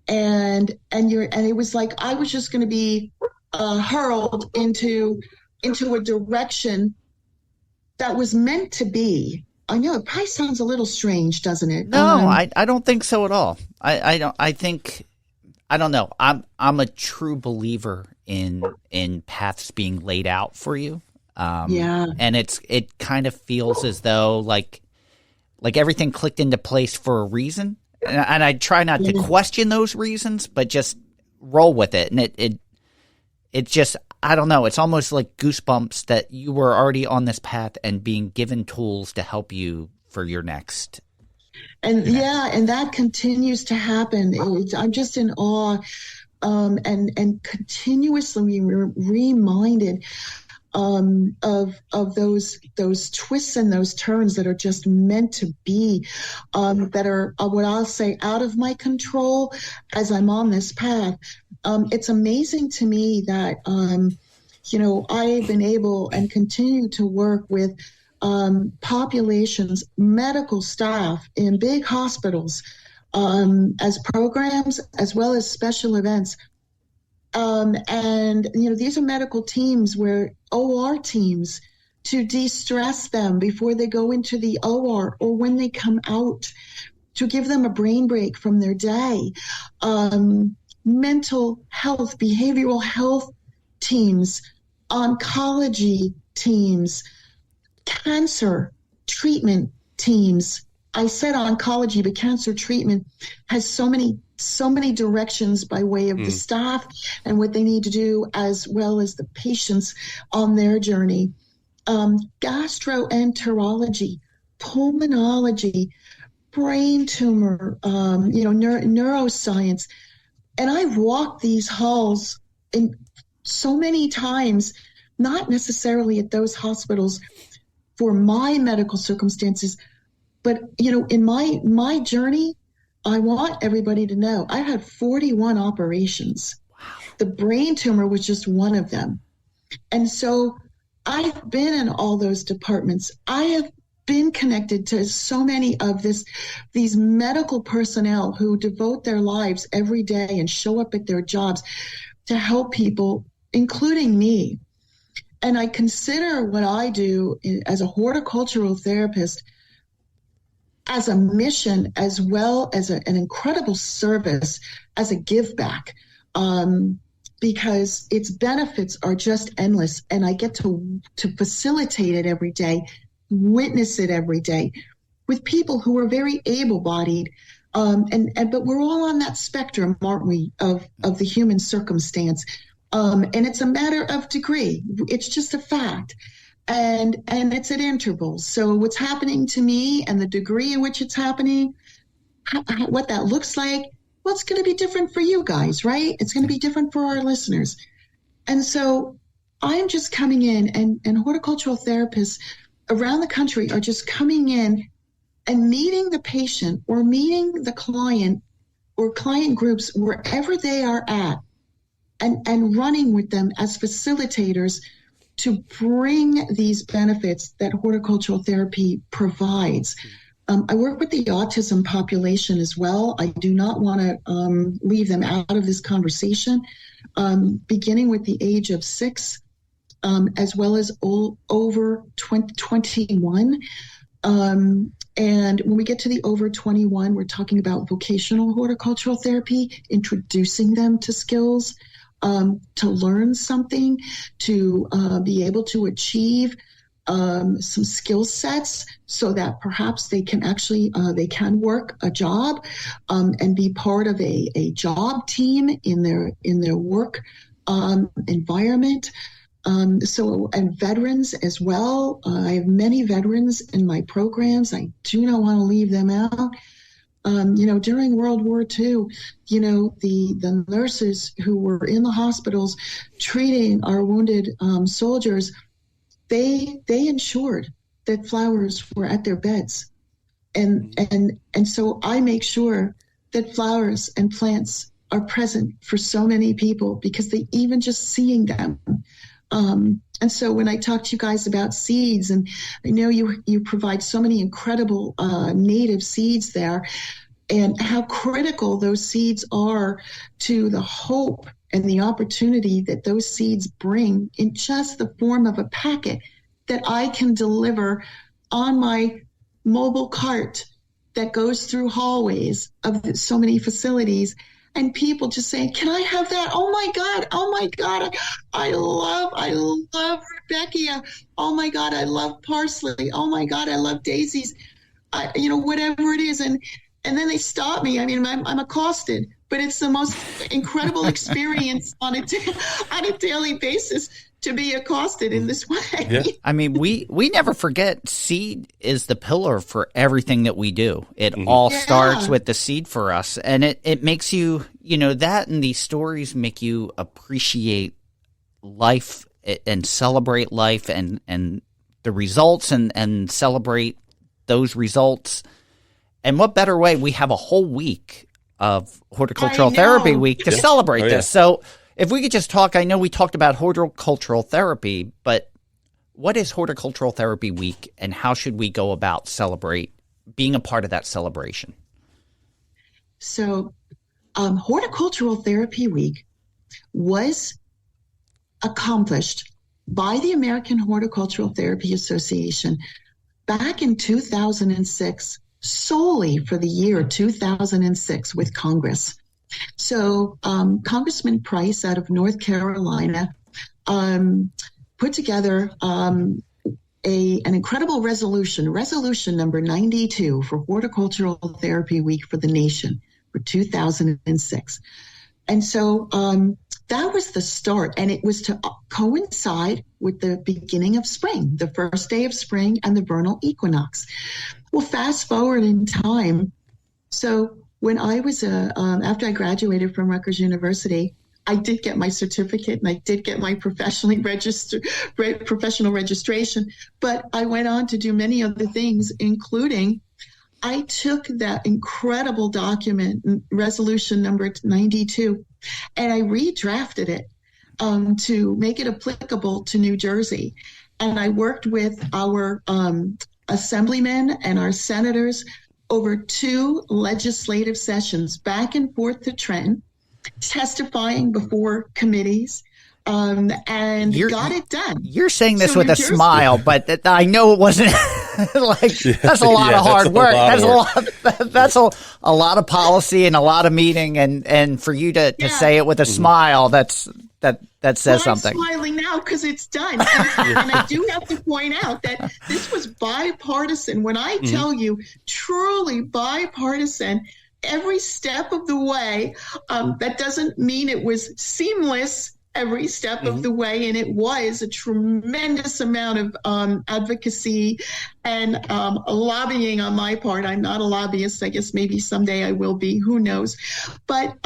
And it was like I was just going to be hurled into a direction that was meant to be. I know it probably sounds a little strange, doesn't it? No, I don't think so at all. I don't know. I'm a true believer in paths being laid out for you. And it kind of feels as though like everything clicked into place for a reason. And I try not to question those reasons, but just roll with it. And it just, I don't know. It's almost like goosebumps that you were already on this path and being given tools to help you for your next. And that continues to happen. I'm just in awe, and continuously reminded of those twists and those turns that are just meant to be, that are what I'll say out of my control as I'm on this path. It's amazing to me that I've been able and continue to work with populations, medical staff in big hospitals, as programs as well as special events. And these are medical teams where OR teams to de-stress them before they go into the OR or when they come out, to give them a brain break from their day. Mental health, behavioral health teams, oncology teams, cancer treatment teams. I said oncology, but cancer treatment has so many directions by way of the staff and what they need to do, as well as the patients on their journey. Gastroenterology, pulmonology, brain tumor, neuroscience. And I've walked these halls in so many times, not necessarily at those hospitals for my medical circumstances, but in my journey, I want everybody to know I had 41 operations. Wow. The brain tumor was just one of them. And so I've been in all those departments. I have been connected to so many of these medical personnel who devote their lives every day and show up at their jobs to help people, including me. And I consider what I do as a horticultural therapist as a mission as well as an incredible service as a give back, because its benefits are just endless. And I get to facilitate it every day, witness it every day with people who are very able-bodied. But we're all on that spectrum, aren't we, of the human circumstance. And it's a matter of degree. It's just a fact. And it's at intervals. So what's happening to me and the degree in which it's happening, what that looks like, well, it's going to be different for you guys, right? It's going to be different for our listeners. And so I'm just coming in, and horticultural therapists around the country are just coming in and meeting the patient or meeting the client or client groups wherever they are at, and running with them as facilitators to bring these benefits that horticultural therapy provides. I work with the autism population as well. I do not want to leave them out of this conversation, beginning with the age of 6, as well as over 21. And when we get to the over 21, we're talking about vocational horticultural therapy, introducing them to skills, to learn something, to be able to achieve some skill sets so that perhaps they can actually they can work a job and be part of a job team in their work environment. And veterans as well. I have many veterans in my programs. I do not want to leave them out. During World War II, the nurses who were in the hospitals treating our wounded soldiers, they ensured that flowers were at their beds. And so I make sure that flowers and plants are present for so many people, because they even just seeing them. And so when I talk to you guys about seeds, and I know you provide so many incredible native seeds there, and how critical those seeds are to the hope and the opportunity that those seeds bring in just the form of a packet that I can deliver on my mobile cart that goes through hallways of so many facilities. And people just saying, can I have that? Oh my God. I love Rebecca. Oh my God, I love parsley. Oh my God, I love daisies. Whatever it is. And then they stop me. I mean, I'm accosted, but it's the most incredible experience on a daily basis to be accosted in this way. Yeah. I mean, we never forget, seed is the pillar for everything that we do. It all starts with the seed for us. And it makes you, that and these stories make you appreciate life and celebrate life and the results and celebrate those results. And what better way? We have a whole week of Horticultural Therapy Week to celebrate this. So if we could just talk, I know we talked about horticultural therapy, but what is Horticultural Therapy Week, and how should we go about being a part of that celebration? So Horticultural Therapy Week was accomplished by the American Horticultural Therapy Association back in 2006, solely for the year 2006 with Congress. So Congressman Price out of North Carolina put together an incredible resolution number 92 for Horticultural Therapy Week for the nation for 2006. And so that was the start, and it was to coincide with the beginning of spring, the first day of spring and the vernal equinox. Well, fast forward in time. So when I was after I graduated from Rutgers University, I did get my certificate and I did get my professional registration, but I went on to do many other things, including I took that incredible document, resolution number 92, and I redrafted it to make it applicable to New Jersey. And I worked with our assemblymen and our senators over 2 legislative sessions, back and forth to Trenton, testifying before committees, and got it done. You're saying this with a smile, but I know it wasn't. That's a lot of hard work. That's a lot of policy and a lot of meeting, and for you to say it with a smile, that says something. I'm smiling now because it's done. And I do have to point out that this was bipartisan. When I tell you truly bipartisan, every step of the way, that doesn't mean it was seamless every step of the way, and it was a tremendous amount of advocacy and lobbying on my part. I'm not a lobbyist. I guess maybe someday I will be. Who knows? But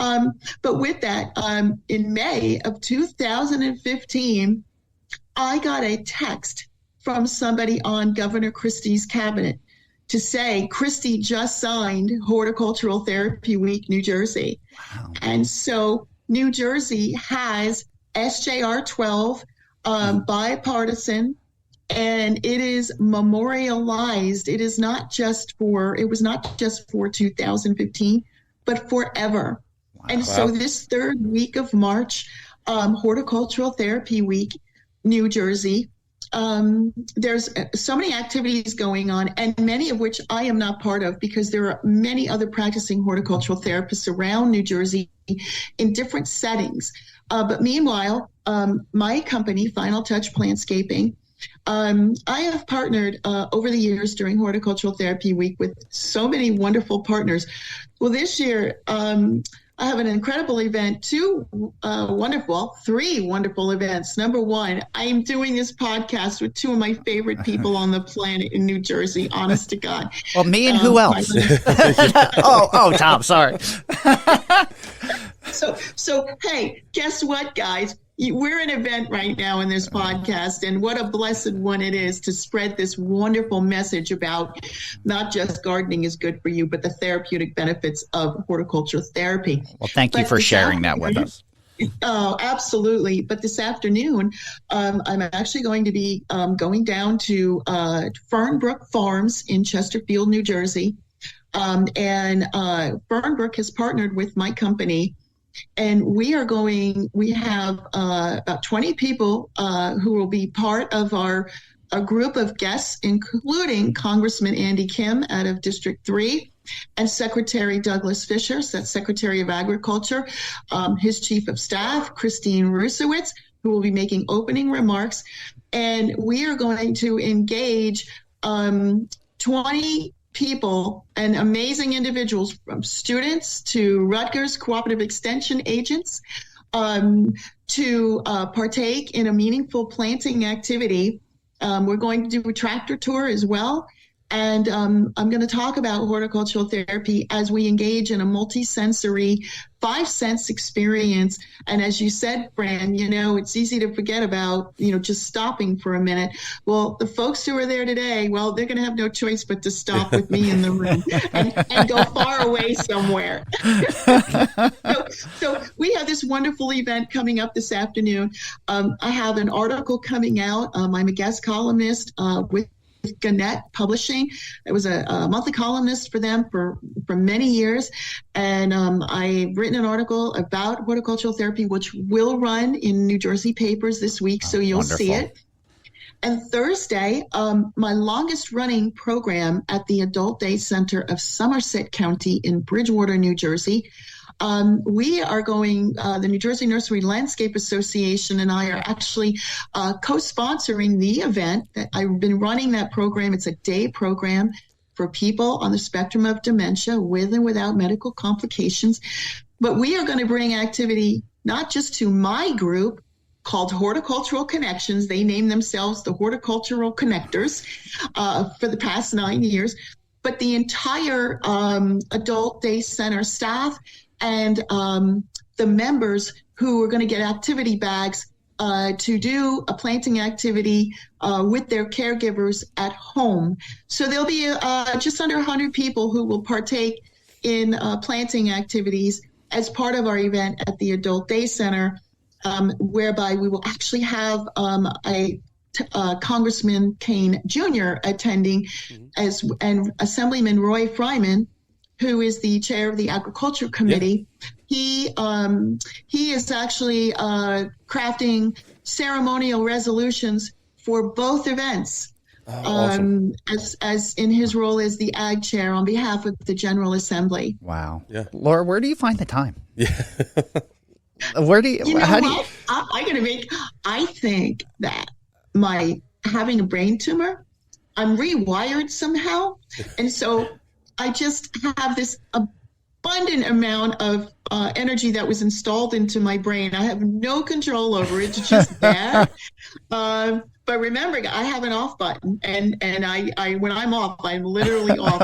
with that, in May of 2015, I got a text from somebody on Governor Christie's cabinet to say Christie just signed Horticultural Therapy Week, New Jersey. Wow. And so New Jersey has SJR 12, bipartisan, and it is memorialized. It was not just for 2015, but forever. Wow. And so this third week of March, Horticultural Therapy Week, New Jersey, there's so many activities going on, and many of which I am not part of because there are many other practicing horticultural therapists around New Jersey in different settings. But meanwhile, my company, Final Touch Plantscaping, I have partnered over the years during Horticultural Therapy Week with so many wonderful partners. Well, this year, I have an incredible event, three wonderful events. Number one, I am doing this podcast with two of my favorite people on the planet in New Jersey, honest to God. Well, me and who else? Tom, sorry. So, hey, guess what, guys? We're an event right now in this podcast, and what a blessed one it is to spread this wonderful message about not just gardening is good for you, but the therapeutic benefits of horticultural therapy. Well, thank you for sharing that with us. Oh, absolutely. But this afternoon, I'm actually going to be going down to Fernbrook Farms in Chesterfield, New Jersey. And Fernbrook has partnered with my company. And we have about 20 people who will be part of a group of guests, including Congressman Andy Kim out of District 3 and Secretary Douglas Fisher, that's Secretary of Agriculture, his Chief of Staff, Christine Rusowitz, who will be making opening remarks. And we are going to engage 20 people and amazing individuals, from students to Rutgers Cooperative Extension agents, to partake in a meaningful planting activity. We're going to do a tractor tour as well. And I'm going to talk about horticultural therapy as we engage in a multisensory 5-sense experience. And as you said, Fran, it's easy to forget about, just stopping for a minute. Well, the folks who are there today, well, they're going to have no choice but to stop with me in the room and go far away somewhere. So we have this wonderful event coming up this afternoon. I have an article coming out. I'm a guest columnist with Gannett Publishing. I was a monthly columnist for them for many years, and I've written an article about horticultural therapy, which will run in New Jersey papers this week, so you'll wonderful. see it. And Thursday, my longest running program at the Adult Day Center of Somerset County in Bridgewater, New Jersey. We are going, the New Jersey Nursery Landscape Association and I are actually co-sponsoring the event. I've been running that program. It's a day program for people on the spectrum of dementia with and without medical complications. But we are going to bring activity not just to my group called Horticultural Connections. They name themselves the Horticultural Connectors for the past 9 years, but the entire Adult Day Center staff and the members who are going to get activity bags to do a planting activity with their caregivers at home. So there'll be just under 100 people who will partake in planting activities as part of our event at the Adult Day Center, whereby we will actually have Congressman Kane Jr. attending, and Assemblyman Roy Fryman, who is the chair of the Agriculture Committee. Yeah. He is actually crafting ceremonial resolutions for both events. Awesome. as in his role as the ag chair on behalf of the General Assembly. Wow. Yeah. Laura, where do you find the time? Yeah. Where do you, You know how do what? I think that my having a brain tumor, I'm rewired somehow. And so I just have this abundant amount of energy that was installed into my brain. I have no control over it. It's just there. But remember, I have an off button, and I when I'm off, I'm literally off.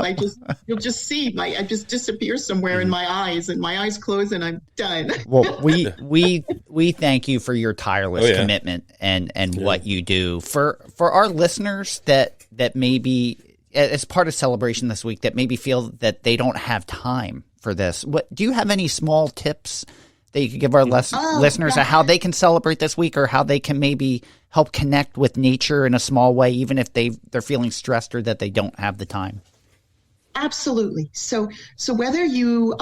You'll just see I just disappear somewhere in my eyes, and my eyes close, and I'm done. Well, we thank you for your tireless commitment and what you do for our listeners that maybe as part of celebration this week that maybe feel that they don't have time for this. What do you have any small tips that you could give our listeners on how they can celebrate this week, or how they can maybe help connect with nature in a small way, even if they're feeling stressed or that they don't have the time? Absolutely. So whether you,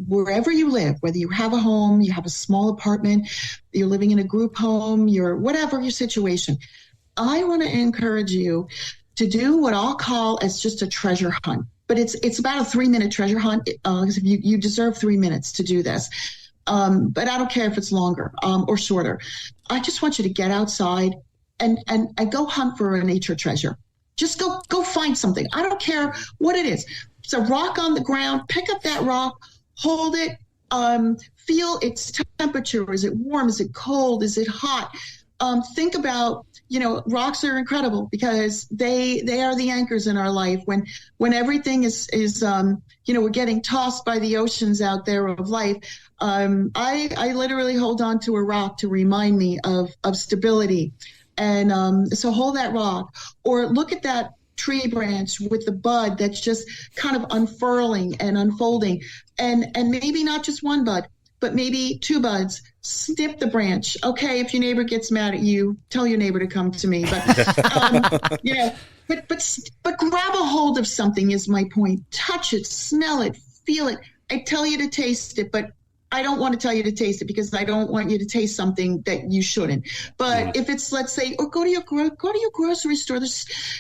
wherever you live, whether you have a home, you have a small apartment, you're living in a group home, you're whatever your situation, I want to encourage you to do what I'll call as just a treasure hunt. But it's about a 3-minute treasure hunt. You deserve 3 minutes to do this. But I don't care if it's longer or shorter. I just want you to get outside and go hunt for a nature treasure. Just go find something. I don't care what it is. It's a rock on the ground. Pick up that rock, hold it, feel its temperature. Is it warm? Is it cold? Is it hot? Think about, rocks are incredible because they are the anchors in our life. When everything is we're getting tossed by the oceans out there of life. I literally hold on to a rock to remind me of stability. And so hold that rock, or look at that tree branch with the bud that's just kind of unfurling and unfolding. And maybe not just one bud, but maybe 2 buds. Snip the branch. Okay, if your neighbor gets mad at you, tell your neighbor to come to me. But but grab a hold of something is my point. Touch it, smell it, feel it. I tell you to taste it, but I don't want to tell you to taste it because I don't want you to taste something that you shouldn't. But if it's, let's say, or go to your grocery store,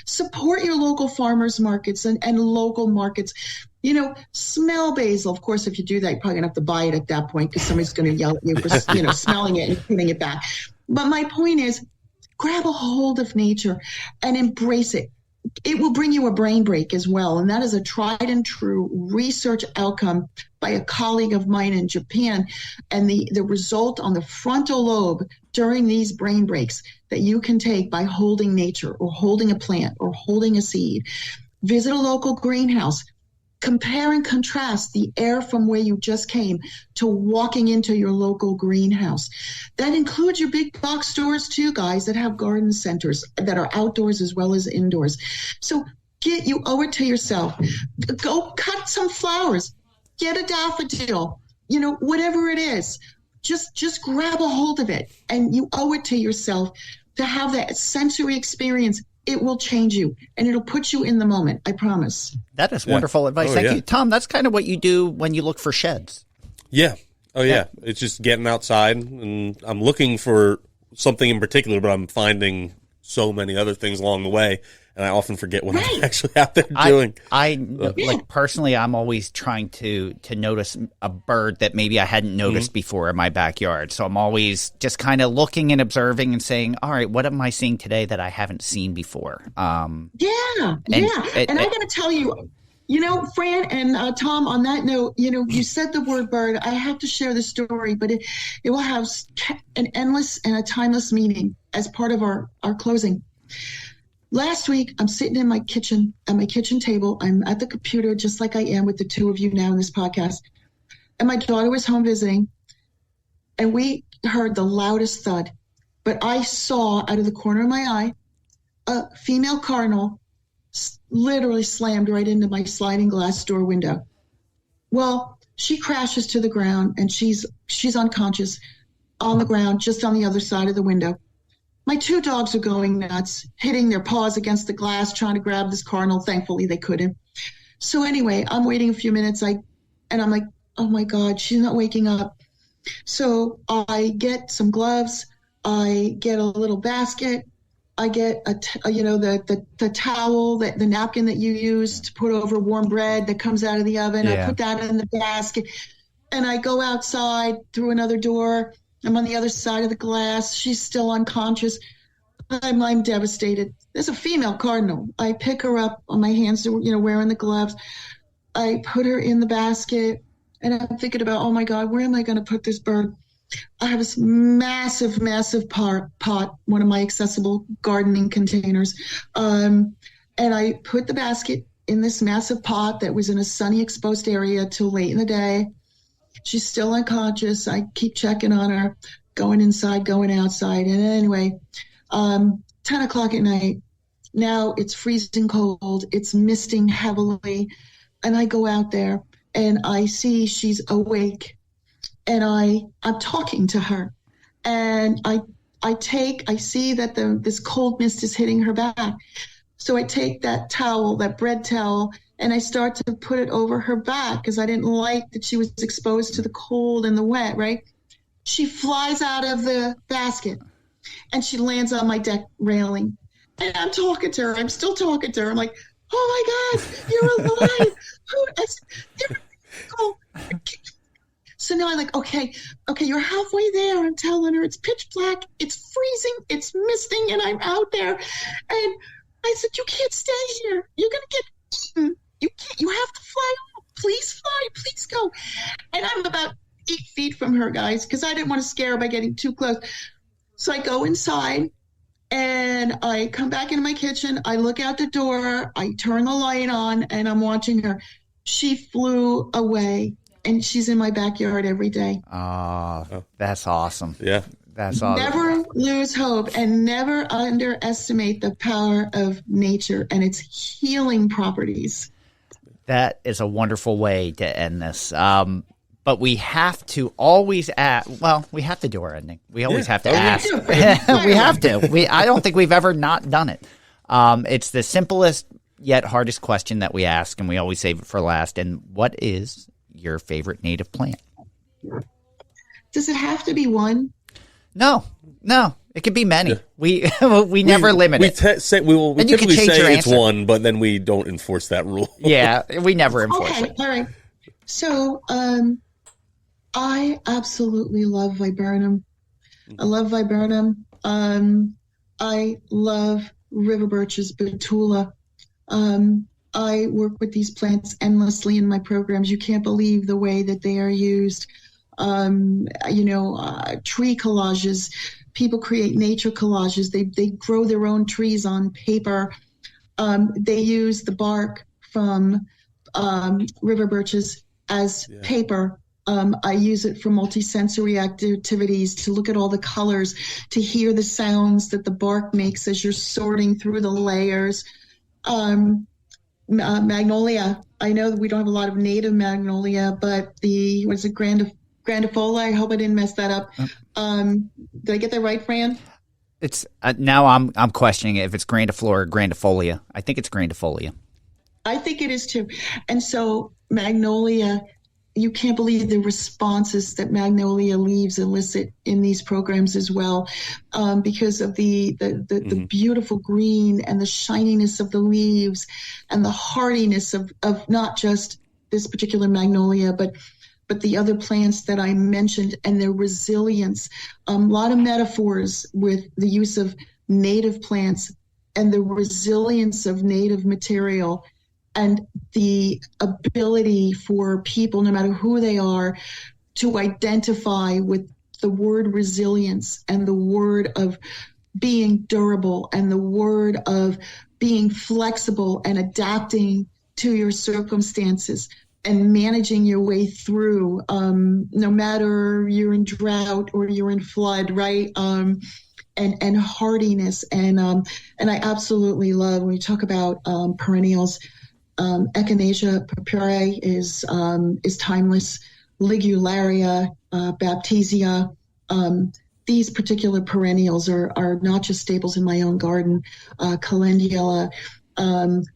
support your local farmers markets and local markets. Smell basil. Of course, if you do that, you're probably going to have to buy it at that point because somebody's going to yell at you for, smelling it and putting it back. But my point is, grab a hold of nature and embrace it. It will bring you a brain break as well. And that is a tried and true research outcome by a colleague of mine in Japan. And the result on the frontal lobe during these brain breaks that you can take by holding nature or holding a plant or holding a seed. Visit a local greenhouse. Compare and contrast the air from where you just came to walking into your local greenhouse. That includes your big box stores too, guys, that have garden centers that are outdoors as well as indoors. So you owe it to yourself. Go cut some flowers. Get a daffodil. Whatever it is. Just grab a hold of it. And you owe it to yourself to have that sensory experience. It will change you, and it'll put you in the moment. I promise. That is wonderful advice. Thank you. Tom, that's kind of what you do when you look for sheds. Yeah. Oh, yeah. It's just getting outside, and I'm looking for something in particular, but I'm finding so many other things along the way, and I often forget what I'm actually out there doing. Like personally, I'm always trying to notice a bird that maybe I hadn't noticed before in my backyard. So I'm always just kind of looking and observing and saying, all right, what am I seeing today that I haven't seen before? And I got to tell you, Fran and Tom, on that note, you said the word bird. I have to share the story, but it will have an endless and a timeless meaning as part of our closing. Last week, I'm sitting in my kitchen, at my kitchen table. I'm at the computer, just like I am with the 2 of you now in this podcast. And my daughter was home visiting, and we heard the loudest thud. But I saw out of the corner of my eye a female cardinal literally slammed right into my sliding glass door window. Well, she crashes to the ground, and she's unconscious on the ground, just on the other side of the window. My 2 dogs are going nuts, hitting their paws against the glass, trying to grab this cardinal. Thankfully, they couldn't. So anyway, I'm waiting a few minutes, and I'm like, oh my God, she's not waking up. So I get some gloves, I get a little basket, I get the towel, the napkin that you use to put over warm bread that comes out of the oven. Yeah. I put that in the basket, and I go outside through another door. I'm on the other side of the glass. She's still unconscious. I'm devastated. There's a female cardinal. I pick her up on my hands, wearing the gloves. I put her in the basket, and I'm thinking about, oh my God, where am I going to put this bird? I have this massive, massive pot, one of my accessible gardening containers. And I put the basket in this massive pot that was in a sunny, exposed area till late in the day. She's still unconscious. I keep checking on her, going inside, going outside. And anyway, 10 o'clock at night, now it's freezing cold. It's misting heavily. And I go out there and I see she's awake. And I'm talking to her, and I see that this cold mist is hitting her back. So I take that towel, that bread towel, and I start to put it over her back because I didn't like that she was exposed to the cold and the wet, right? She flies out of the basket, and she lands on my deck railing. And I'm talking to her. I'm still talking to her. I'm like, oh, my God, you're alive. So now I'm like, okay, you're halfway there. I'm telling her it's pitch black, it's freezing, it's misting, and I'm out there. And I said, you can't stay here. You're going to get eaten. You have to fly off. Please fly. Please go. And I'm about 8 feet from her, guys, because I didn't want to scare her by getting too close. So I go inside, and I come back into my kitchen. I look out the door. I turn the light on, and I'm watching her. She flew away. And she's in my backyard every day. Oh, that's awesome. Yeah. That's awesome. Never lose hope and never underestimate the power of nature and its healing properties. That is a wonderful way to end this. But we have to always ask. Well, we have to do our ending. We always have to ask. We have to. I don't think we've ever not done it. It's the simplest yet hardest question that we ask, and we always save it for last. And what is your favorite native plant? Does it have to be one? No, it could be many. Yeah. We never limit it. We typically say it's one, but then we don't enforce that rule. Yeah, we never enforce it. All right. So I absolutely love viburnum. I love viburnum. I love river birches, betula. I work with these plants endlessly in my programs. You can't believe the way that they are used. Tree collages. People create nature collages. They grow their own trees on paper. They use the bark from river birches as paper. I use it for multisensory activities, to look at all the colors, to hear the sounds that the bark makes as you're sorting through the layers. Magnolia. I know that we don't have a lot of native magnolia, but grandifolia? I hope I didn't mess that up. Did I get that right, Fran? It's now I'm questioning if it's grandiflora or grandifolia. I think it's grandifolia. I think it is too. And so magnolia, you can't believe the responses that magnolia leaves elicit in these programs as well, because of the beautiful green and the shininess of the leaves and the hardiness of not just this particular magnolia, but the other plants that I mentioned, and their resilience. A lot of metaphors with the use of native plants and the resilience of native material, and the ability for people, no matter who they are, to identify with the word resilience and the word of being durable and the word of being flexible and adapting to your circumstances and managing your way through, no matter you're in drought or you're in flood, right? And hardiness. And I absolutely love, when we talk about perennials, Echinacea purpurea is timeless. Ligularia, Baptisia, these particular perennials are not just staples in my own garden. Calendula,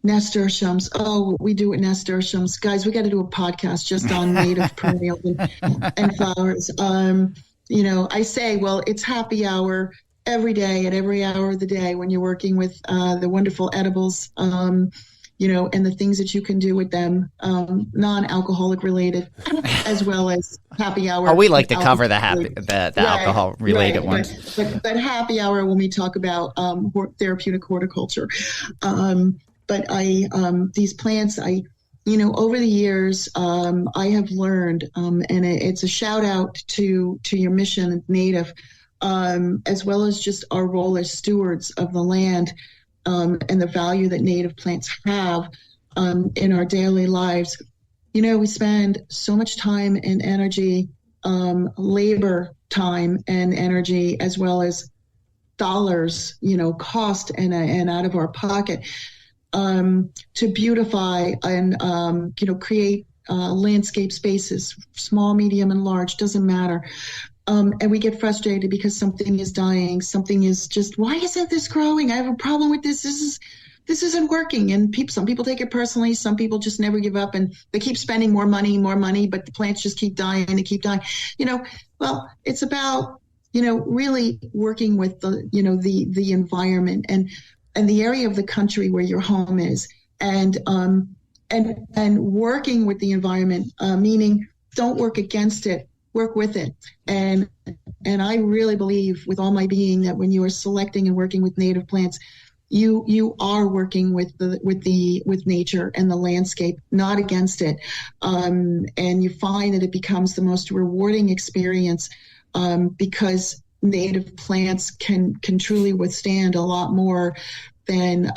nasturtiums. Oh, we do it nasturtiums. Guys, we got to do a podcast just on native perennials and flowers. I say, well, it's happy hour. every day, at every hour of the day, when you're working with the wonderful edibles, and the things that you can do with them, non-alcoholic related, as well as happy hour. Oh, we like to cover the alcohol related ones. But happy hour when we talk about therapeutic horticulture. But these plants, over the years, I have learned, and it's a shout out to your mission, Native, as well as just our role as stewards of the land, and the value that native plants have in our daily lives. We spend so much time and energy, labor time and energy, as well as dollars, cost and out of our pocket, to beautify and, create landscape spaces, small, medium, and large, doesn't matter. And we get frustrated because something is dying. Something is just, why isn't this growing? I have a problem with this. This isn't working. And some people take it personally. Some people just never give up, and they keep spending more money, but the plants just keep dying and they keep dying. Well, it's about, really working with the environment and the area of the country where your home is, and working with the environment, meaning don't work against it, work with it. And I really believe with all my being that when you are selecting and working with native plants, you are working with nature and the landscape, not against it. And you find that it becomes the most rewarding experience, because native plants can truly withstand a lot more than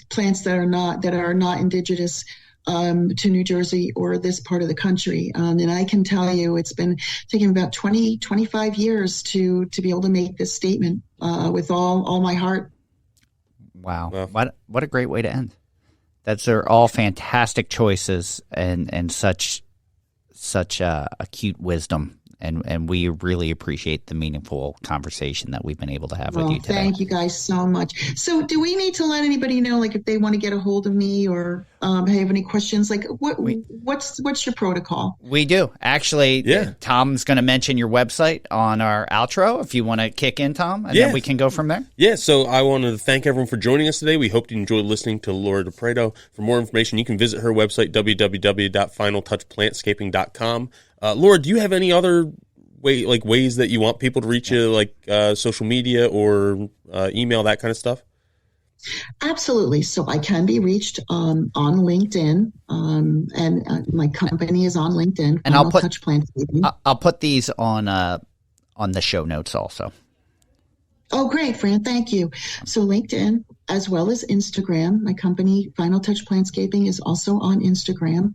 plants that are not indigenous to New Jersey or this part of the country. And I can tell you, it's been taking about 25 years to be able to make this statement with all my heart. Wow. What a great way to end. They're all fantastic choices and such acute wisdom. And we really appreciate the meaningful conversation that we've been able to have with you today. Thank you guys so much. So do we need to let anybody know, like, if they want to get a hold of me or have any questions, like what's your protocol? We do. Actually, Tom's going to mention your website on our outro if you want to kick in, Tom, and then we can go from there. Yeah, so I wanted to thank everyone for joining us today. We hope you enjoyed listening to Laura DePreto. For more information, you can visit her website, www.finaltouchplantscaping.com. Laura, do you have any other ways that you want people to reach you, like social media or email, that kind of stuff? Absolutely. So I can be reached on LinkedIn, and my company is on LinkedIn. And I'll put these on the show notes also. Oh, great, Fran. Thank you. So LinkedIn, as well as Instagram. My company, Final Touch Plantscaping, is also on Instagram.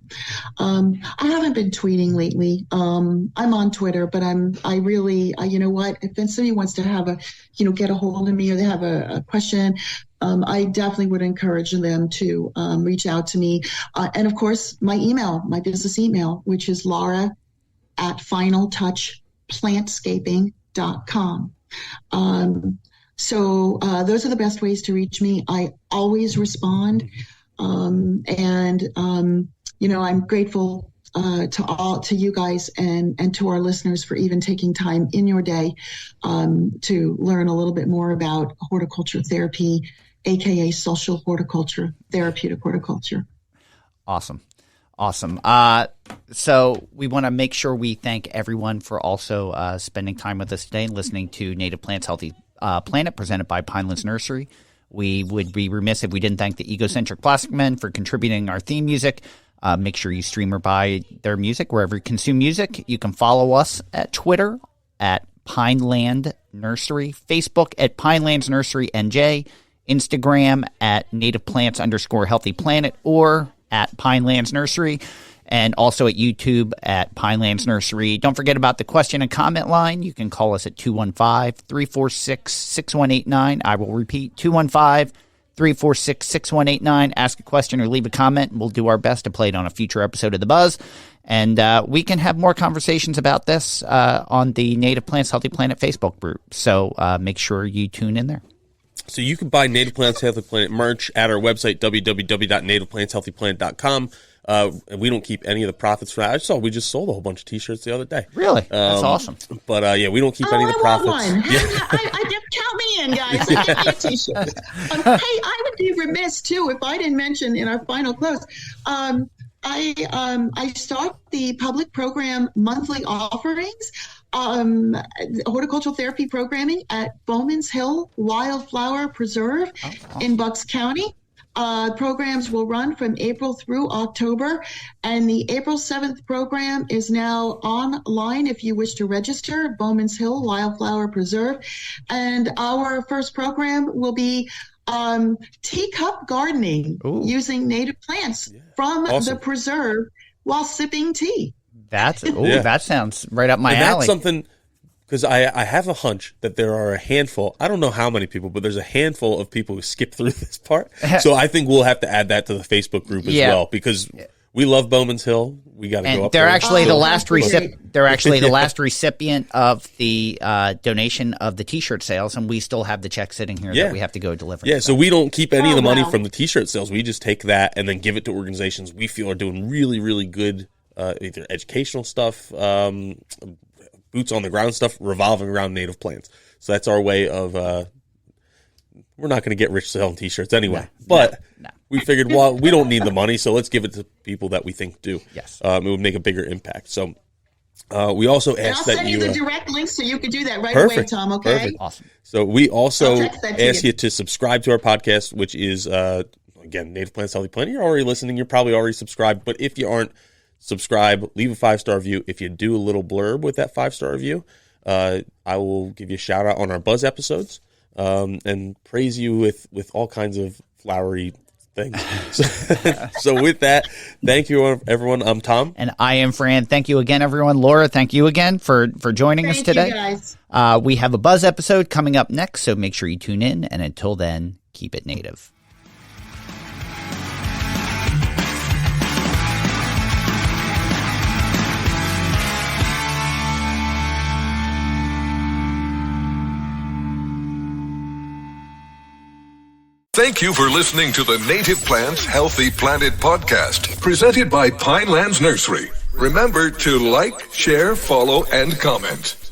I haven't been tweeting lately. I'm on Twitter, but you know what? If somebody wants to have get a hold of me, or they have a question, I definitely would encourage them to reach out to me. And of course, my business email, which is laura@finaltouchplantscaping.com. So those are the best ways to reach me. I always respond. And I'm grateful to you guys and to our listeners for even taking time in your day to learn a little bit more about horticulture therapy, aka social horticulture, therapeutic horticulture. Awesome. So we want to make sure we thank everyone for also spending time with us today and listening to Native Plants Healthy Planet, presented by Pinelands Nursery. We would be remiss if we didn't thank the Egocentric Plastic Men for contributing our theme music. Make sure you stream or buy their music wherever you consume music. You can follow us at Twitter at Pineland Nursery, Facebook at Pinelands Nursery NJ, Instagram at Native Plants _Healthy Planet, or at Pinelands Nursery, and also at YouTube at Pinelands Nursery. Don't forget about the question and comment line. You can call us at 215-346-6189. I will repeat, 215-346-6189. Ask a question or leave a comment, and we'll do our best to play it on a future episode of The Buzz. And we can have more conversations about this on the Native Plants Healthy Planet Facebook group. So make sure you tune in there. So you can buy Native Plants Healthy Planet merch at our website, www.nativeplantshealthyplanet.com. And we don't keep any of the profits from that. I saw we just sold a whole bunch of T-shirts the other day. Really? That's awesome. But yeah, we don't keep any of the profits. One. Yeah. I just count me in, guys. I get me a T-shirt. Hey, I would be remiss too if I didn't mention in our final close. I start the public program monthly offerings, horticultural therapy programming at Bowman's Hill Wildflower Preserve in Bucks County. Programs will run from April through October, and the April 7th program is now online if you wish to register, Bowman's Hill Wildflower Preserve. And our first program will be teacup gardening using native plants from the preserve while sipping tea. That sounds right up my alley. That's something, because I have a hunch that there are a handful, I don't know how many people, but there's a handful of people who skip through this part. So I think we'll have to add that to the Facebook group as well, because we love Bowman's Hill. We got to go up there. They're actually the last recipient of the donation of the T-shirt sales, and we still have the check sitting here that we have to go deliver. Yeah, so we don't keep any of the money from the T-shirt sales. We just take that and then give it to organizations we feel are doing really, really good either educational stuff, boots on the ground stuff revolving around native plants. So that's our way of we're not going to get rich selling T-shirts anyway. But we figured, well, we don't need the money, so let's give it to people that we think do. Yes. It would make a bigger impact. So we also asked that you... I'll send you the direct links so you can do that right away, Tom, okay? Perfect. Awesome. So we also ask you to subscribe to our podcast, which is, again, Native Plants, Healthy Plant. You're already listening. You're probably already subscribed. But if you aren't, subscribe, leave a 5-star review. If you do a little blurb with that 5-star review, I will give you a shout out on our Buzz episodes and praise you with all kinds of flowery things. So with that, thank you, everyone. I'm Tom. And I am Fran. Thank you again, everyone. Laura, thank you again for joining us today. Thank you, guys. We have a Buzz episode coming up next, so make sure you tune in. And until then, keep it native. Thank you for listening to the Native Plants Healthy Planet podcast, presented by Pinelands Nursery. Remember to like, share, follow, and comment.